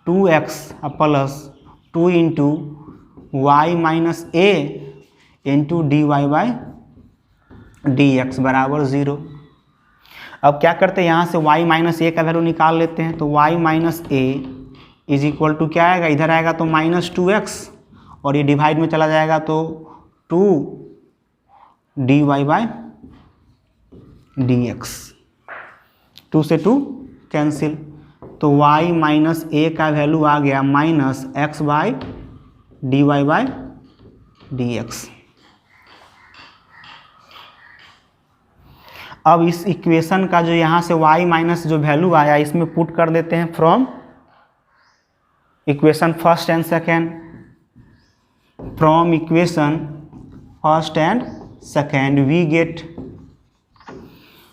2x plus 2 into Y minus A into D Y by D x बराबर 0। अब क्या करते हैं, यहाँ से y माइनस ए का वैल्यू निकाल लेते हैं, तो y minus a is equal to क्या आएगा, इधर आएगा तो माइनस 2x और ये डिवाइड में चला जाएगा तो 2 dy बाई dx, 2 से 2 कैंसिल, तो y माइनस ए का वैल्यू आ गया minus x by dy by dx। अब इस इक्वेशन का जो यहाँ से y माइनस जो वैल्यू आया इसमें पुट कर देते हैं from equation first and second, from equation first and second we get,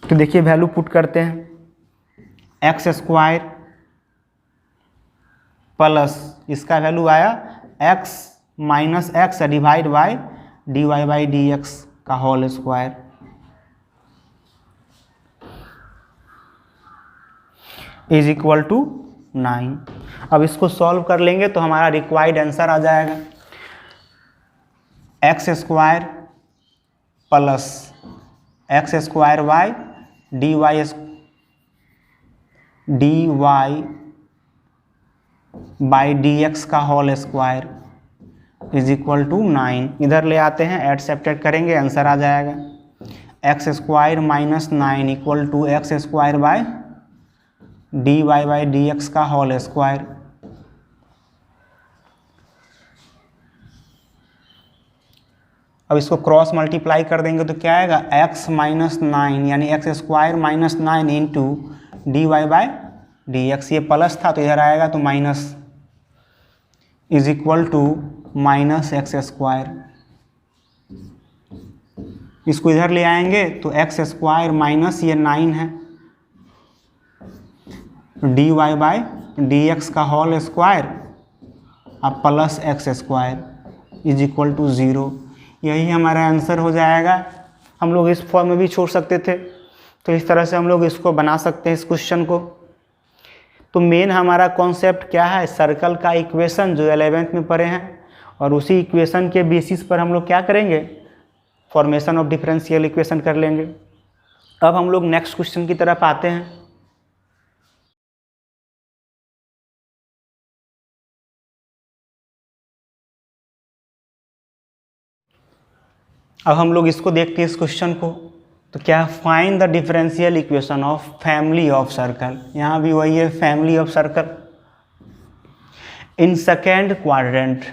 तो देखिए वैल्यू पुट करते हैं एक्स स्क्वायर प्लस इसका वैल्यू आया x minus X divide by D Y by D x का whole square is equal to 9। अब इसको solve कर लेंगे तो हमारा रिक्वायर्ड आंसर आ जाएगा x square plus x square Y D Y by D x का whole square is equal to 9। इधर ले आते हैं, ऐड सब्ट्रैक्ट करेंगे, आंसर आ जाएगा x square minus 9 equal to X square by D Y by D x का whole square. अब इसको क्रॉस मल्टीप्लाई कर देंगे तो क्या आएगा, x माइनस 9 यानी x square minus 9 into D Y by D x. ये प्लस था तो इधर आएगा तो minus is equal to minus x square. इसको इधर ले आएंगे तो एक्स स्क्वायर माइनस ये 9 है d Y by D x का होल स्क्वायर अब plus x square is equal to 0। यही हमारा आंसर हो जाएगा। हम लोग इस फॉर्म में भी छोड़ सकते थे, तो इस तरह से हम लोग इसको बना सकते हैं इस क्वेश्चन को। तो मेन हमारा कॉन्सेप्ट क्या है, सर्कल का इक्वेशन जो 11th में पढ़े हैं, और उसी इक्वेशन के बेसिस पर हम लोग क्या करेंगे, फॉर्मेशन ऑफ डिफरेंशियल इक्वेशन कर लेंगे। अब हम लोग नेक्स्ट क्वेश्चन की तरफ आते हैं। अब हम लोग इसको देखते हैं इस क्वेश्चन को। तो क्या, find the differential equation of family of circle. यहाँ भी वही है, family of circle in second quadrant.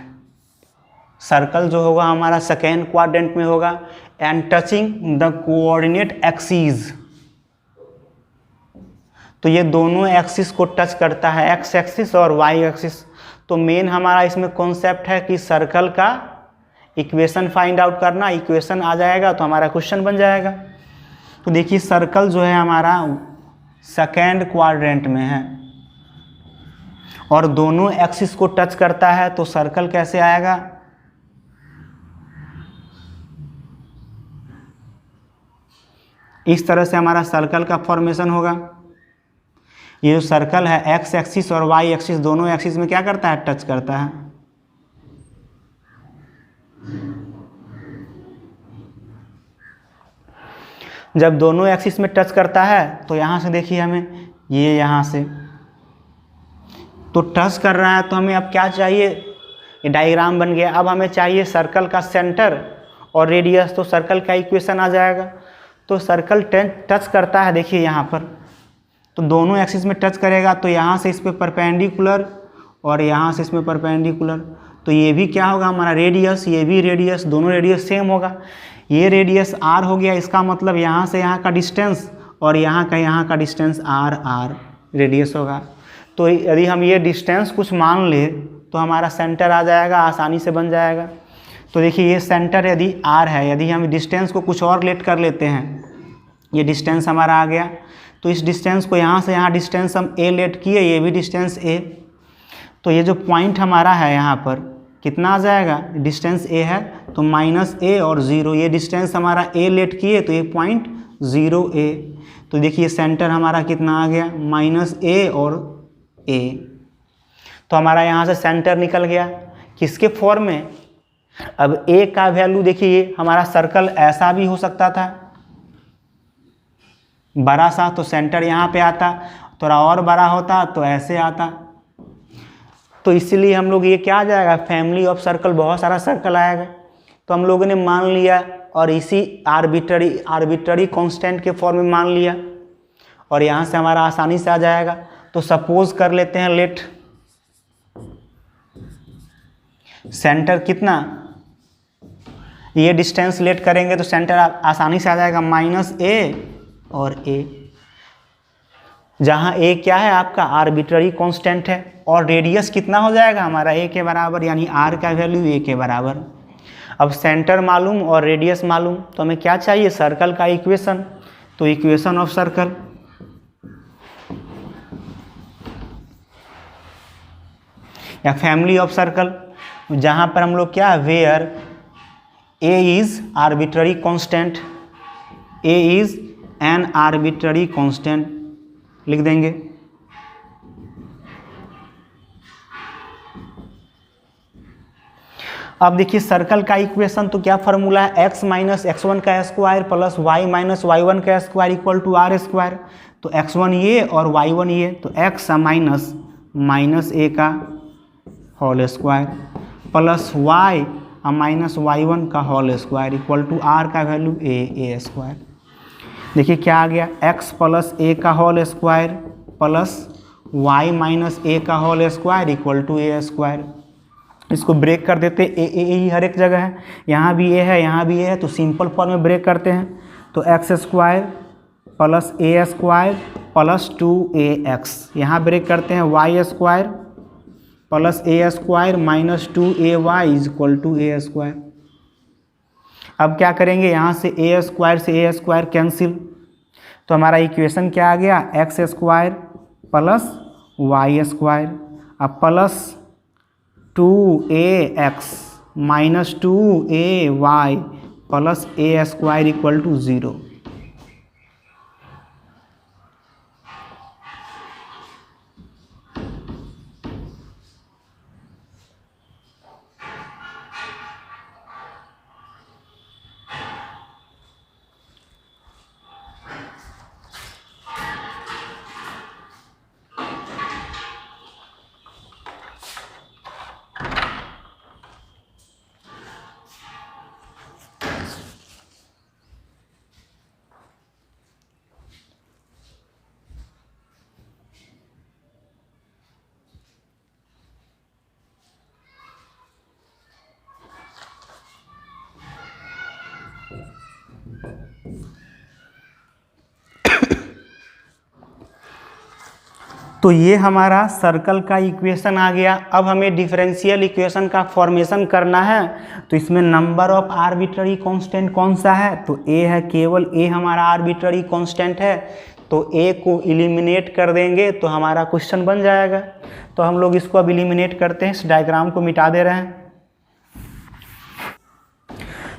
Circle जो होगा हमारा सेकेंड क्वाड्रेंट में होगा and touching the coordinate axis. तो ये दोनों एक्सिस को टच करता है, एक्स एक्सिस और वाई एक्सिस। तो मेन हमारा इसमें कॉन्सेप्ट है कि सर्कल का इक्वेशन फाइंड आउट करना। इक्वेशन आ जाएगा तो हमारा क्वेश्चन बन जाएगा। तो देखिए सर्कल जो है हमारा सेकेंड क्वाड्रेंट में है और दोनों एक्सिस को टच करता है, तो सर्कल कैसे आएगा, इस तरह से हमारा सर्कल का फॉर्मेशन होगा। ये जो सर्कल है एक्स एक्सिस और वाई एक्सिस दोनों एक्सिस में क्या करता है, टच करता है। जब दोनों एक्सिस में टच करता है तो यहाँ से देखिए हमें, ये यहाँ से तो टच कर रहा है, तो हमें अब क्या चाहिए, ये डायग्राम बन गया। अब हमें चाहिए सर्कल का सेंटर और रेडियस, तो सर्कल का इक्वेशन आ जाएगा। तो सर्कल टच करता है, देखिए यहाँ पर, तो दोनों एक्सिस में टच करेगा, तो यहाँ से इस पर परपेंडिकुलर और यहाँ से इसमें परपेंडिकुलर। तो ये भी क्या होगा हमारा रेडियस, ये भी रेडियस, दोनों रेडियस सेम होगा। ये रेडियस r हो गया, इसका मतलब यहाँ से यहाँ का डिस्टेंस और यहाँ का डिस्टेंस r रेडियस होगा। तो यदि हम ये डिस्टेंस कुछ मान ले तो हमारा सेंटर आ जाएगा, आसानी से बन जाएगा। तो देखिए ये सेंटर यदि r है, यदि हम डिस्टेंस को कुछ और लेट कर लेते हैं, ये डिस्टेंस हमारा आ गया, तो इस डिस्टेंस को यहाँ से यहाँ डिस्टेंस हम a लेट किए, ये भी डिस्टेंस a। तो ये जो पॉइंट हमारा है यहाँ पर कितना आ जाएगा, डिस्टेंस a है तो माइनस a और 0, ये डिस्टेंस हमारा a लेट किए तो ये पॉइंट 0a। तो देखिए सेंटर हमारा कितना आ गया, माइनस a और a। तो हमारा यहाँ से सेंटर निकल गया किसके फॉर्म में। अब a का वैल्यू देखिए, हमारा सर्कल ऐसा भी हो सकता था बड़ा सा, तो सेंटर यहाँ पे आता, थोड़ा और बड़ा होता तो ऐसे आता। तो इसीलिए हम लोग ये क्या आ जाएगा, फैमिली ऑफ सर्कल, बहुत सारा सर्कल आएगा। तो हम लोगों ने मान लिया और इसी आर्बिट्ररी कांस्टेंट के फॉर्म में मान लिया, और यहाँ से हमारा आसानी से आ जाएगा। तो सपोज कर लेते हैं, लेट सेंटर कितना, ये डिस्टेंस लेट करेंगे तो सेंटर आसानी से आ जाएगा माइनस a और a, जहाँ a क्या है आपका आर्बिट्ररी कांस्टेंट है, और रेडियस कितना हो जाएगा हमारा a के बराबर, यानी r का वैल्यू a के बराबर। अब सेंटर मालूम और रेडियस मालूम, तो हमें क्या चाहिए, सर्कल का इक्वेशन। तो इक्वेशन ऑफ सर्कल, या फैमिली ऑफ सर्कल, जहाँ पर हम लोग क्या, where a is arbitrary constant, a is an arbitrary constant लिख देंगे। अब देखिए सर्कल का इक्वेशन तो क्या फार्मूला है, x माइनस x1 का square plus y minus y1 का square equal to r square. तो x1 ये और y1 ये, तो x माइनस a का होल स्क्वायर प्लस वाई और माइनस y1 का whole square equal to r का वैल्यू a स्क्वायर। देखिए क्या आ गया, x प्लस a का whole square plus y minus a का whole square equal to a square. इसको ब्रेक कर देते, ए हर एक जगह है, यहाँ भी a है यहाँ भी a है, तो सिंपल फॉर्म में ब्रेक करते हैं। तो x square plus a square plus 2ax, यहाँ ब्रेक करते हैं y square plus a square minus 2ay is equal to a square. अब क्या करेंगे, यहाँ से a स्क्वायर कैंसिल, तो हमारा इक्वेशन क्या आ गया, x square plus Y square अब plus 2ax minus 2ay plus a square equal to 0। तो ये हमारा सर्कल का इक्वेशन आ गया। अब हमें डिफरेंशियल इक्वेशन का फॉर्मेशन करना है, तो इसमें नंबर ऑफ आर्बिट्ररी कांस्टेंट कौन सा है, तो ए है, केवल ए हमारा आर्बिट्ररी कांस्टेंट है, तो ए को एलिमिनेट कर देंगे तो हमारा क्वेश्चन बन जाएगा। तो हम लोग इसको अब एलिमिनेट करते हैं, इस डायग्राम को मिटा दे रहे हैं।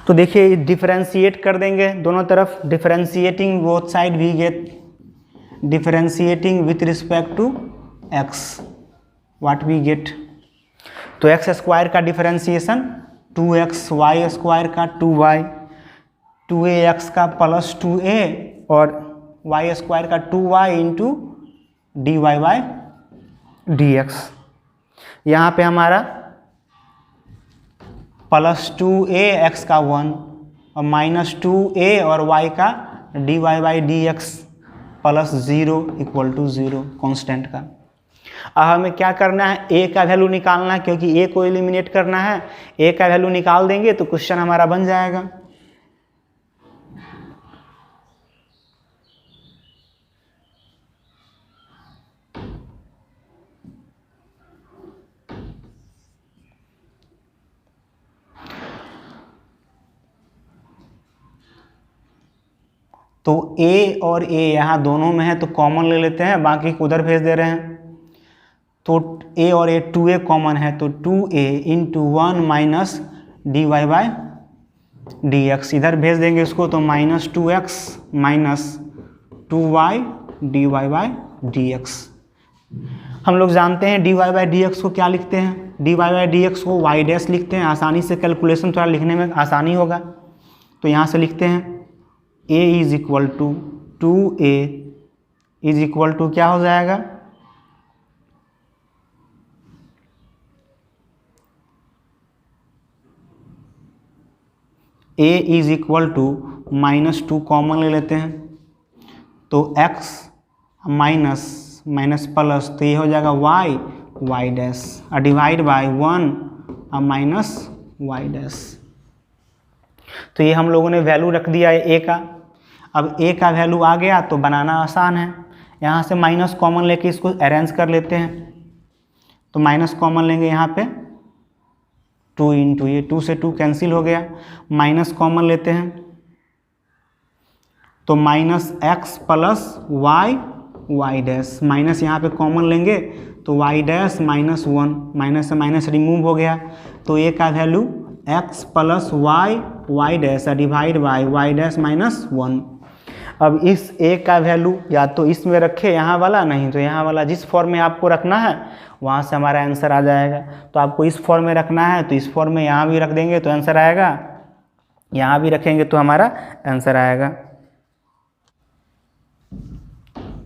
तो देखिए डिफरेंशिएट कर देंगे दोनों तरफ, differentiating both side we get differentiating with respect to x what we get, तो x स्क्वायर का डिफरेंशिएशन 2x, y स्क्वायर का 2y, 2ax का प्लस 2a और y स्क्वायर का 2y into dy by dx। यहाँ पे हमारा प्लस 2a x का 1 और माइनस 2a और y का dy by dx plus 0 equal to 0 constant का। अब हमें क्या करना है, ए का वैल्यू निकालना है, क्योंकि ए को एलिमिनेट करना है। ए का वैल्यू निकाल देंगे तो क्वेश्चन हमारा बन जाएगा। तो a और a यहाँ दोनों में है तो कॉमन ले लेते हैं, बाकी को उधर भेज दे रहे हैं। तो a और a 2a कॉमन है, तो 2a into 1 minus dy by dx इधर भेज देंगे इसको, तो minus 2x minus 2y dy by dx। हम लोग जानते हैं dy बाई dx को क्या लिखते हैं, dy बाई dx को y डैश लिखते हैं, आसानी से कैलकुलेशन थोड़ा लिखने में आसानी होगा। तो यहाँ से लिखते हैं a is equal to 2a is equal to क्या हो जाएगा, a is equal to minus 2 common ले लेते हैं, तो x माइनस माइनस प्लस, तो ये हो जाएगा y डैश और डिवाइड बाय 1 और माइनस y डैश। तो ये हम लोगों ने वैल्यू रख दिया है a का। अब a का वैल्यू आ गया तो बनाना आसान है, यहाँ से माइनस कॉमन लेके इसको अरेंज कर लेते हैं। तो माइनस कॉमन लेंगे यहाँ पे 2 इंटू ये 2 से 2 कैंसिल हो गया, माइनस कॉमन लेते हैं तो minus x plus y dash, minus यहाँ पे कॉमन लेंगे तो y डैश माइनस 1, माइनस से माइनस रिमूव हो गया, तो a का value x plus y dash divide by y dash minus 1। अब इस a का वैल्यू या तो इसमें रखे यहाँ वाला, नहीं तो यहाँ वाला, जिस फॉर्म में आपको रखना है वहाँ से हमारा आंसर आ जाएगा। तो आपको इस फॉर्म में रखना है तो इस फॉर्म में यहाँ भी रख देंगे तो आंसर आएगा, यहाँ भी रखेंगे तो हमारा आंसर आएगा।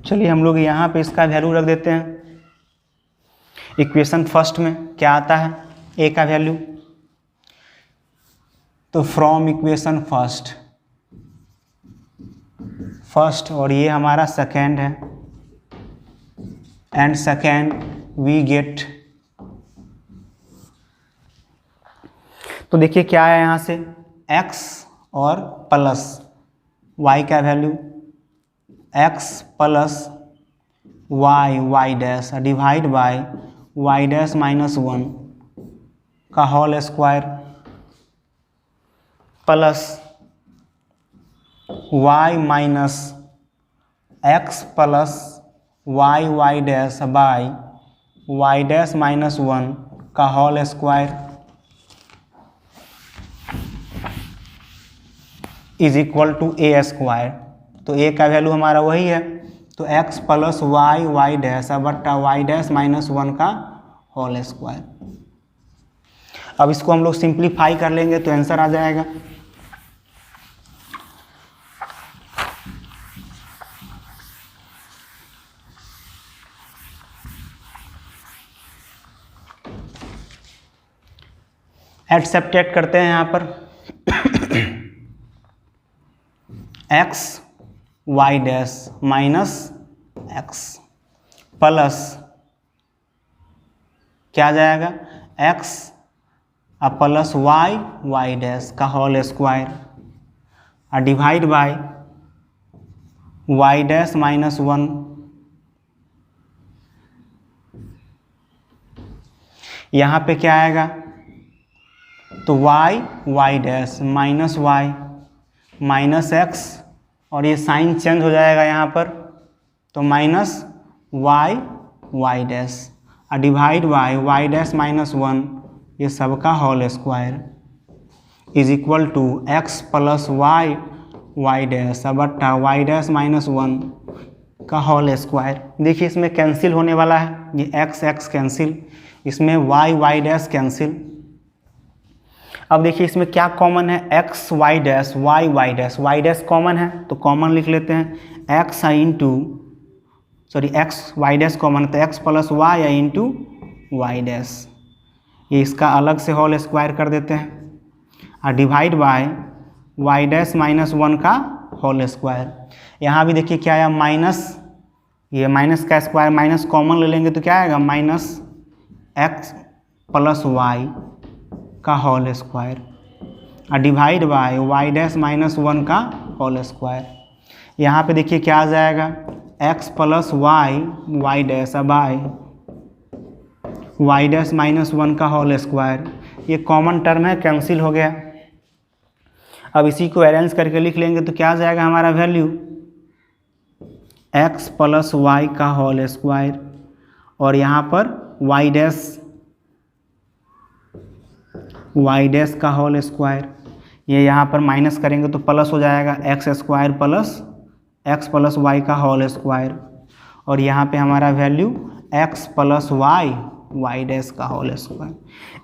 चलिए हम लोग यहाँ पे इसका वैल्यू रख देते हैं। इक्वेशन फर्स्ट में क्या आता है, a का वैल्यू तो फ्रॉम इक्वेशन फर्स्ट और ये हमारा सेकेंड है, एंड सेकेंड वी गेट, तो देखिए क्या है यहाँ से x और प्लस y का value x plus y dash divide by y dash minus 1 का whole square plus y minus x plus y dash by y dash minus 1 का whole square is equal to a square. तो a का value हमारा वही है, तो x plus y dash बट्टा y dash minus 1 का होल स्क्वायर। अब इसको हम लोग सिंप्लीफाई कर लेंगे तो आंसर आ जाएगा एड सब्ट्रैक्ट करते हैं यहाँ पर x y dash minus x plus क्या आ जाएगा x प्लस y डैश का होल स्क्वायर और divide by y dash minus 1, यहाँ पे क्या आएगा तो y dash minus y minus x और ये साइन चेंज हो जाएगा यहाँ पर, तो माइनस y डैश और divide by y dash minus 1 ये सबका whole square is equal to x plus y dash बट्टा y डैश माइनस 1 का होल स्क्वायर। देखिए इसमें कैंसिल होने वाला है, ये x कैंसिल, इसमें y डैश कैंसिल। अब देखिए इसमें क्या कॉमन है x y dash y dash common है तो कॉमन लिख लेते हैं x into x y dash common है तो x plus y into y dash, ये इसका अलग से होल स्क्वायर कर देते हैं और divide by y dash minus 1 का होल स्क्वायर। यहाँ भी देखिए क्या आया माइनस, ये माइनस का स्क्वायर माइनस कॉमन ले लेंगे तो क्या आएगा माइनस x प्लस y का होल स्क्वायर और divide by y dash minus 1 का होल स्क्वायर। यहाँ पे देखिए क्या आ जाएगा x plus y dash by y dash minus 1 का होल स्क्वायर, ये कॉमन टर्म है कैंसिल हो गया। अब इसी को अरेंज करके लिख लेंगे तो क्या आ जाएगा हमारा वैल्यू x प्लस y का होल स्क्वायर और यहाँ पर y डैश का होल स्क्वायर, ये यहाँ पर माइनस करेंगे तो प्लस हो जाएगा x square plus x plus y का होल स्क्वायर और यहाँ पे हमारा value x plus y dash का होल स्क्वायर।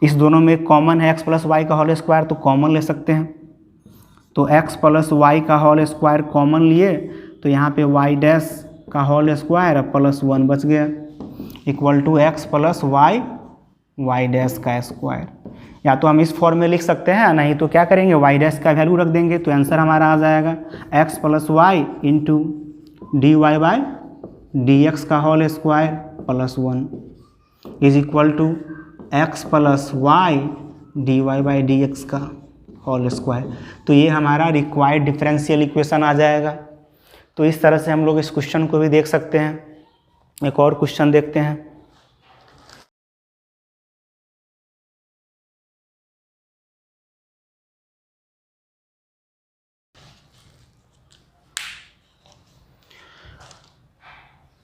इस दोनों में कॉमन है x प्लस y का होल स्क्वायर तो कॉमन ले सकते हैं, तो x प्लस y का होल स्क्वायर कॉमन लिए तो यहाँ पे y डैश का होल स्क्वायर प्लस 1 बच गया equal to x plus y dash का स्क्वायर। या तो हम इस फॉर्म में लिख सकते हैं, नहीं तो क्या करेंगे y डैश का वैल्यू रख देंगे तो आंसर हमारा आ जाएगा x plus y into D Y by D x का whole square plus 1 is equal to x plus y D Y by D x का होल स्क्वायर। तो ये हमारा रिक्वायर्ड डिफरेंशियल इक्वेशन आ जाएगा। तो इस तरह से हम लोग इस क्वेश्चन को भी देख सकते हैं। एक और क्वेश्चन देखते हैं।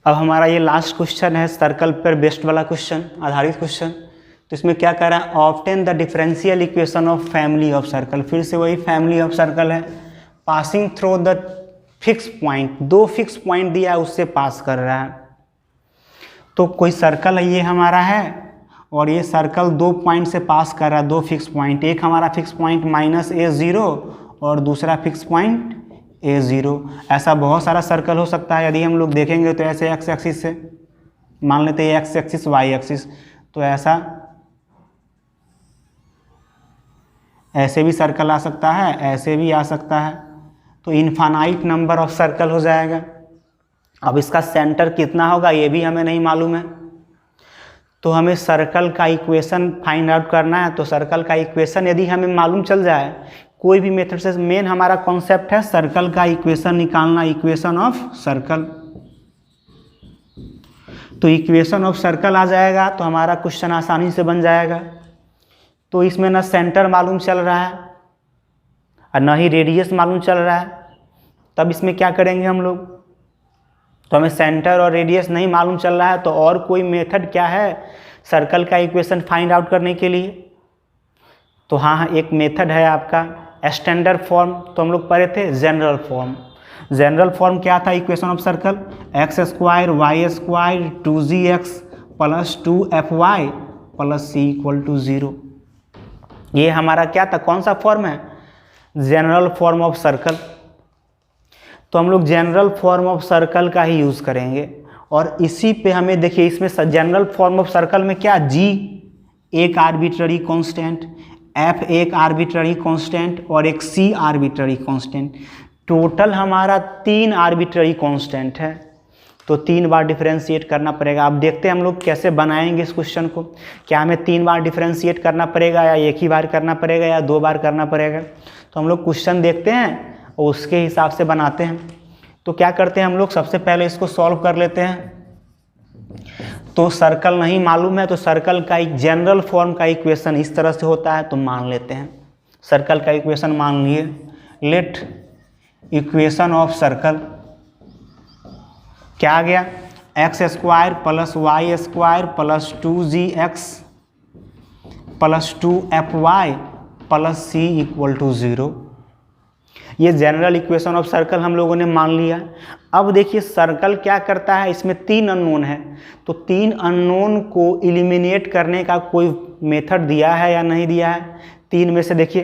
अब हमारा ये लास्ट क्वेश्चन है सर्कल पर बेस्ड वाला क्वेश्चन, आधारित क्वेश्चन। तो इसमें क्या कह रहा है, obtain the differential equation of family of circle. फिर से वही फैमिली ऑफ सर्कल है, passing through the fix point, दो फिक्स पॉइंट दिया है उससे पास कर रहा है। तो कोई सर्कल है ये हमारा है और ये सर्कल दो पॉइंट से पास कर रहा है, दो फिक्स पॉइंट। एक हमारा फिक्स पॉइंट -a0 और दूसरा फिक्स पॉइंट a0। ऐसा बहुत सारा सर्कल हो सकता है। यदि हम लोग देखेंगे तो ऐसे एक्स एक्सिस से मान लेते हैं एक्स एक्सिस वाई एक्सिस, तो ऐसा ऐसे भी सर्कल आ सकता है, ऐसे भी आ सकता है, तो इनफाइनाइट नंबर ऑफ सर्कल हो जाएगा। अब इसका सेंटर कितना होगा ये भी हमें नहीं मालूम है, तो हमें सर्कल का इक्वेशन फाइंड आउट करना है। तो सर्कल का इक्वेशन यदि हमें मालूम चल जाए कोई भी मेथड से, मेन हमारा कॉन्सेप्ट है सर्कल का इक्वेशन निकालना, इक्वेशन ऑफ सर्कल। तो इक्वेशन ऑफ सर्कल आ जाएगा तो हमारा क्वेश्चन आसानी से बन जाएगा। तो इसमें ना सेंटर मालूम चल रहा है और ना ही रेडियस मालूम चल रहा है, तब इसमें क्या करेंगे हम लोग? तो हमें सेंटर और रेडियस नहीं मालूम चल रहा है, तो और कोई मेथड क्या है सर्कल का इक्वेशन फाइंड आउट करने के लिए? तो हाँ, एक मेथड है आपका स्टैंडर्ड फॉर्म, तो हम लोग पढ़े थे जनरल फॉर्म। जनरल फॉर्म क्या था equation of circle? X square y square 2gx plus 2fy plus c equal to 0। ये हमारा क्या था, कौन सा फॉर्म है? General form of circle. तो हम लोग जनरल फॉर्म ऑफ सर्कल का ही यूज़ करेंगे, और इसी पे हमें देखिए इसमें जनरल फॉर्म ऑफ सर्कल में क्या, g एक आर्बिट्ररी कांस्टेंट, f एक आर्बिट्ररी कांस्टेंट और एक c आर्बिट्ररी कांस्टेंट, टोटल हमारा 3 आर्बिट्ररी कांस्टेंट है। तो 3 बार डिफरेंशिएट करना पड़ेगा। अब देखते हैं हम लोग कैसे बनाएंगे इस क्वेश्चन को। क्या हमें 3 बार डिफरेंशिएट करना पड़ेगा या एक ही बार करना पड़ेगा या 2 बार करना पड़ेगा? तो हम लोग क्वेश्चन देखते हैं और उसके हिसाब से बनाते हैं। तो क्या करते हैं हम लोग, सबसे पहले इसको सॉल्व कर लेते हैं। तो सर्कल नहीं मालूम है, तो सर्कल का एक जनरल फॉर्म का इक्वेशन इस तरह से होता है, तो मान लेते हैं सर्कल का इक्वेशन मान लिए। लेट इक्वेशन ऑफ सर्कल क्या आ गया, x square plus Y square plus 2gx plus 2fy plus c equal to 0। ये जनरल इक्वेशन ऑफ सर्कल हम लोगों ने मान लिया। अब देखिए सर्कल क्या करता है, इसमें 3 अननोन है, तो 3 अननोन को एलिमिनेट करने का कोई मेथड दिया है या नहीं दिया है? 3 में से देखिए,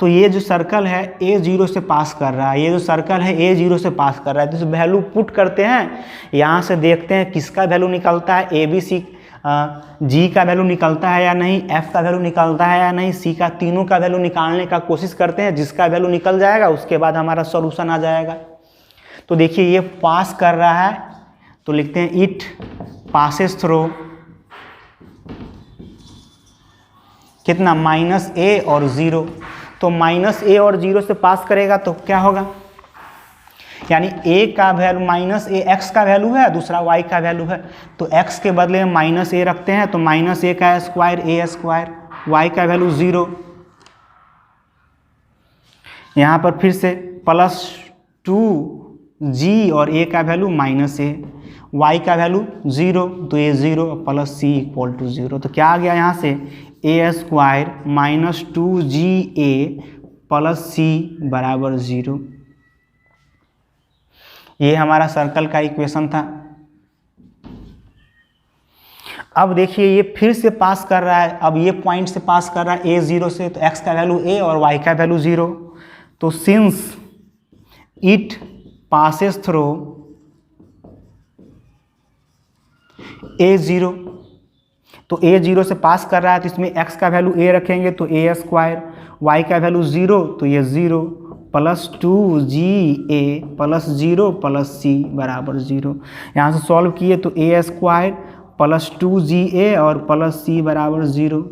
तो ये जो सर्कल है a0 से पास कर रहा है, ये जो सर्कल है a0 से पास कर रहा है, तो वैल्यू पुट करते हैं, यहाँ से देखते हैं किसका वैल्यू निकलता है, a b c g का वैल्यू निकलता है या नहीं, f का वैल्यू निकलता है या नहीं, c का, तीनों का वैल्यू निकालने का कोशिश करते हैं। जिसका वैल्यू निकल जाएगा उसके बाद हमारा सॉल्यूशन आ जाएगा। तो देखिए ये पास कर रहा है, तो लिखते हैं इट पासेस थ्रू कितना, -a और 0। तो -a और 0 से पास करेगा तो क्या होगा, यानी a का वैल्यू -a x का वैल्यू है, दूसरा y का वैल्यू है, तो x के बदले में -a रखते हैं, तो -a का स्क्वायर a स्क्वायर, y का वैल्यू 0, यहाँ पर फिर से प्लस 2g और a का वैल्यू -a, y का वैल्यू 0, तो ये 0 प्लस c इक्वल टू 0। तो क्या आ गया यहाँ से, a square minus 2ga plus c बराबर 0। ये हमारा सर्कल का इक्वेशन था। अब देखिए ये फिर से पास कर रहा है, अब ये पॉइंट से पास कर रहा है a0 से, तो x का वैल्यू a और y का वैल्यू 0। तो since it passes through a0, तो a0 से पास कर रहा है, तो इसमें x का वैल्यू a रखेंगे, तो a स्क्वायर, y का वैल्यू 0, तो ये 0 plus 2ga plus 0 plus c बराबर 0। यहाँ से सॉल्व किए तो a स्क्वायर प्लस 2ga और प्लस c बराबर 0।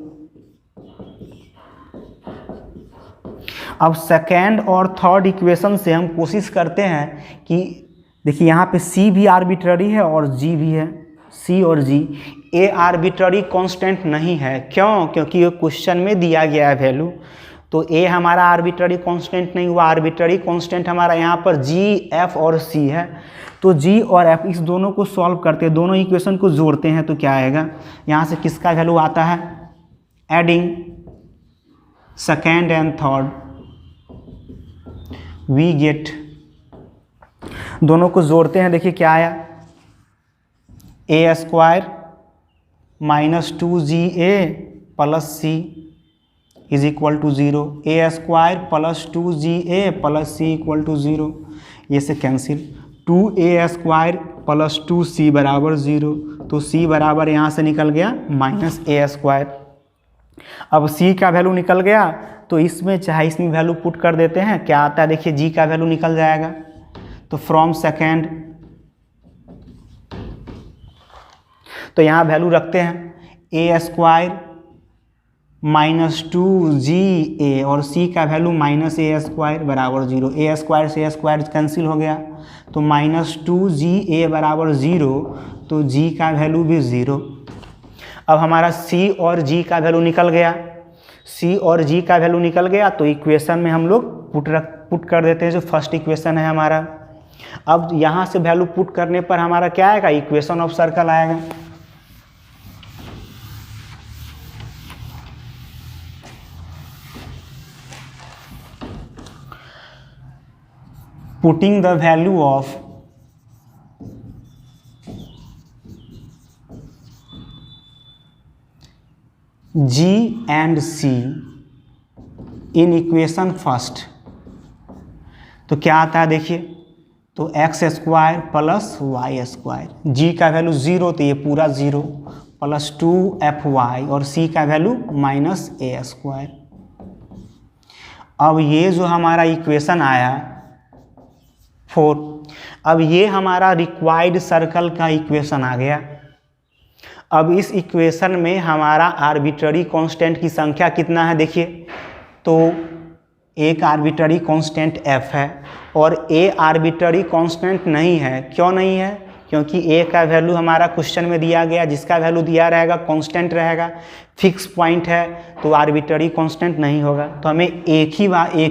अब सेकेंड और थर्ड इक्वेशन से हम कोशिश करते हैं कि देखिए यहाँ पे c भी आर्बिट्ररी है और g भी है, c और g। a आर्बिट्ररी कांस्टेंट नहीं है, क्यों? क्योंकि ये क्वेश्चन में दिया गया है वैल्यू, तो a हमारा आर्बिट्ररी कांस्टेंट नहीं हुआ। आर्बिट्ररी कांस्टेंट हमारा यहाँ पर g, f और c है। तो g और f इस दोनों को सॉल्व करते हैं, दोनों इक्वेशन को जोड़ते हैं, तो क्या आएगा, यहाँ से किसका वैल्यू आता है, adding second and third we get, दोनों को जोड़ते हैं, देखिए क्या आया, a square minus 2ga plus c is equal to 0, a square plus 2ga plus c equal to 0, ये से cancel, 2a square plus 2c बराबर 0, तो c बराबर यहाँ से निकल गया -a स्क्वायर। अब c का वैल्यू निकल गया तो इसमें चाहे इसमें वैल्यू पुट कर देते हैं, क्या आता है देखिए जी का वैल्यू निकल जाएगा। तो फ्रॉम सेकेंड, तो यहाँ वैल्यू रखते हैं ए स्क्वायर माइनस 2GA और सी का वैल्यू माइनस ए स्क्वायर बराबर 0। ए स्क्वायर से ए स्क्वायर कैंसिल हो गया, तो माइनस 2GA बराबर 0, तो जी का वैल्यू भी 0। अब हमारा सी और जी का वैल्यू निकल गया, सी और जी का वैल्यू निकल गया, तो इक्वेशन में हम लोग पुट कर देते हैं, जो फर्स्ट इक्वेशन है हमारा। अब यहाँ से वैल्यू पुट करने पर हमारा क्या आएगा, इक्वेशन ऑफ सर्कल आएगा। Putting the value of G and C in equation first, तो क्या आता है देखिए, तो x square plus Y square, G का वैल्यू 0 तो ये पूरा 0 प्लस 2FY और सी का वैल्यू माइनस ए स्क्वायर। अब ये जो हमारा इक्वेशन आया 4, अब ये हमारा रिक्वायर्ड सर्कल का इक्वेशन आ गया। अब इस इक्वेशन में हमारा आर्बिट्ररी कांस्टेंट की संख्या कितना है देखिए, तो एक आर्बिट्ररी कांस्टेंट f है और a आर्बिट्ररी कांस्टेंट नहीं है। क्यों नहीं है, क्योंकि a का वैल्यू हमारा क्वेश्चन में दिया गया, जिसका वैल्यू दिया रहेगा कांस्टेंट रहेगा, फिक्स पॉइंट है, तो आर्बिट्ररी कांस्टेंट नहीं होगा। तो हमें एक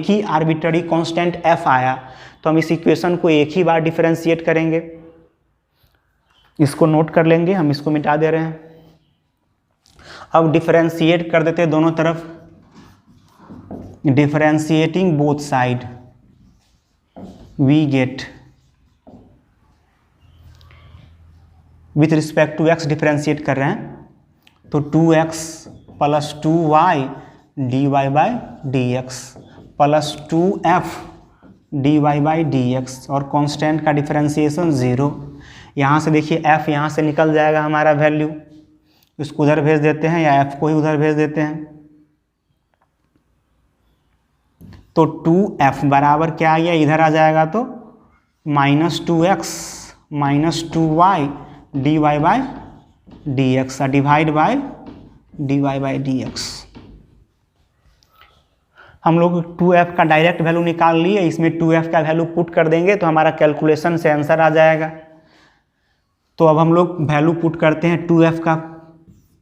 ही आर्बिट्ररी कांस्टेंट f आया, तो हम इस इक्वेशन को एक ही बार डिफरेंशिएट करेंगे। इसको नोट कर लेंगे, हम इसको मिटा दे रहे हैं। अब डिफरेंशिएट कर देते हैं दोनों तरफ, differentiating both side we get with respect to x differentiate कर रहे हैं, तो 2x plus 2y dy by D x plus 2f dy by D x और कांस्टेंट का डिफरेंशिएशन 0। यहाँ से देखिए f यहाँ से निकल जाएगा हमारा वैल्यू, इसको उधर भेज देते हैं या f को ही उधर भेज देते हैं, तो 2f बराबर क्या आ गया, इधर आ जाएगा तो minus 2x minus 2y dy by D x divide by dy by D x. हम लोग 2f का डायरेक्ट वैल्यू निकाल लिए, इसमें 2f का वैल्यू पुट कर देंगे तो हमारा कैलकुलेशन से आंसर आ जाएगा। तो अब हम लोग वैल्यू पुट करते हैं 2f का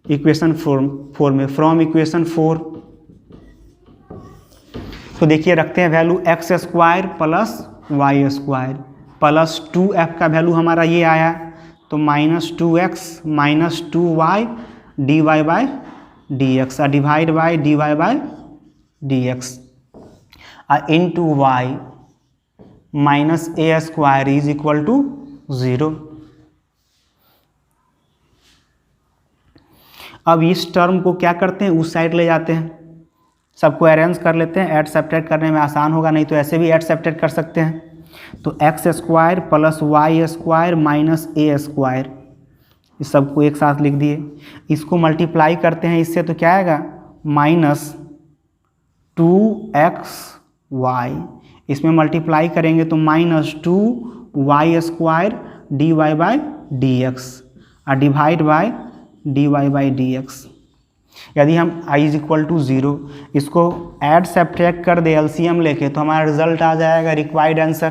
इक्वेशन 4 में, फ्रॉम इक्वेशन 4, तो देखिए रखते हैं value x square plus Y square plus 2f का वैल्यू हमारा ये आया, तो minus 2x minus 2y dy by D x divide by dy by D x into Y minus A square is equal to 0। अब इस term को क्या करते हैं, उस साइड ले जाते हैं, सबको अरेंज कर लेते हैं, ऐड सब्ट्रैक्ट करने में आसान होगा, नहीं तो ऐसे भी ऐड सब्ट्रैक्ट कर सकते हैं। तो x square plus Y square minus ए स्क्वायर, इस सबको एक साथ लिख दिए। इसको मल्टीप्लाई करते हैं इससे, तो क्या आएगा माइनस 2xy, इसमें मल्टीप्लाई करेंगे तो minus 2y square dy by D x divide by dy by D x. यदि हम i इज इक्वल टू 0 इसको ऐड सब्ट्रैक्ट कर दे एलसीएम लेके, तो हमारा रिजल्ट आ जाएगा रिक्वायर्ड आंसर।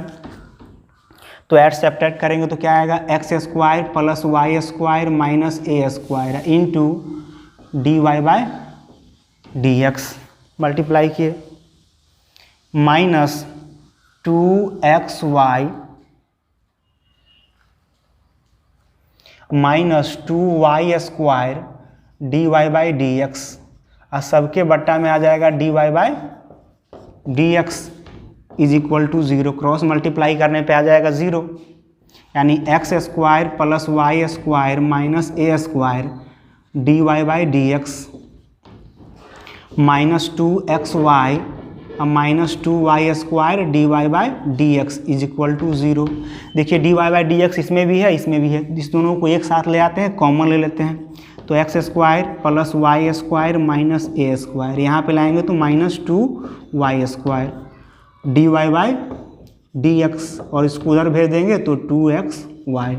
तो ऐड सब्ट्रैक्ट करेंगे तो क्या आएगा, x square plus Y square minus A square into D Y by D x, multiply किए minus 2xy minus 2y square dy by D x, और सबके बट्टा में आ जाएगा dy by D x is equal to 0, cross multiply करने पे आ जाएगा 0, यानी x square plus Y square minus A square dy by D x minus 2xy minus 2y square dy by D x is equal to 0। देखिए dy by D x इसमें भी है, इसमें भी है, इस दोनों को एक साथ ले आते हैं, कॉमन ले लेते हैं, तो x square plus Y square minus ए स्क्वायर, यहाँ पे लाएंगे तो minus 2y square dy by dx, और इसको उधर भेज देंगे तो 2xy।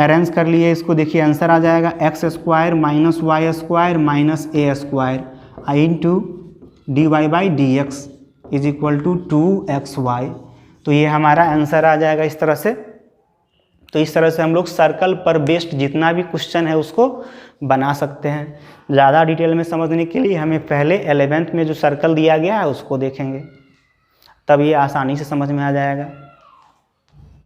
अरेंज कर लिए इसको, देखिए आंसर आ जाएगा x square minus y square minus A square into dy by dx is equal to 2xy। तो ये हमारा आंसर आ जाएगा इस तरह से। तो इस तरह से हम लोग सर्कल पर बेस्ड जितना भी क्वेश्चन है उसको बना सकते हैं। ज़्यादा डिटेल में समझने के लिए हमें पहले 11th में जो सर्कल दिया गया है उसको देखेंगे, तब ये आसानी से समझ में आ जाएगा।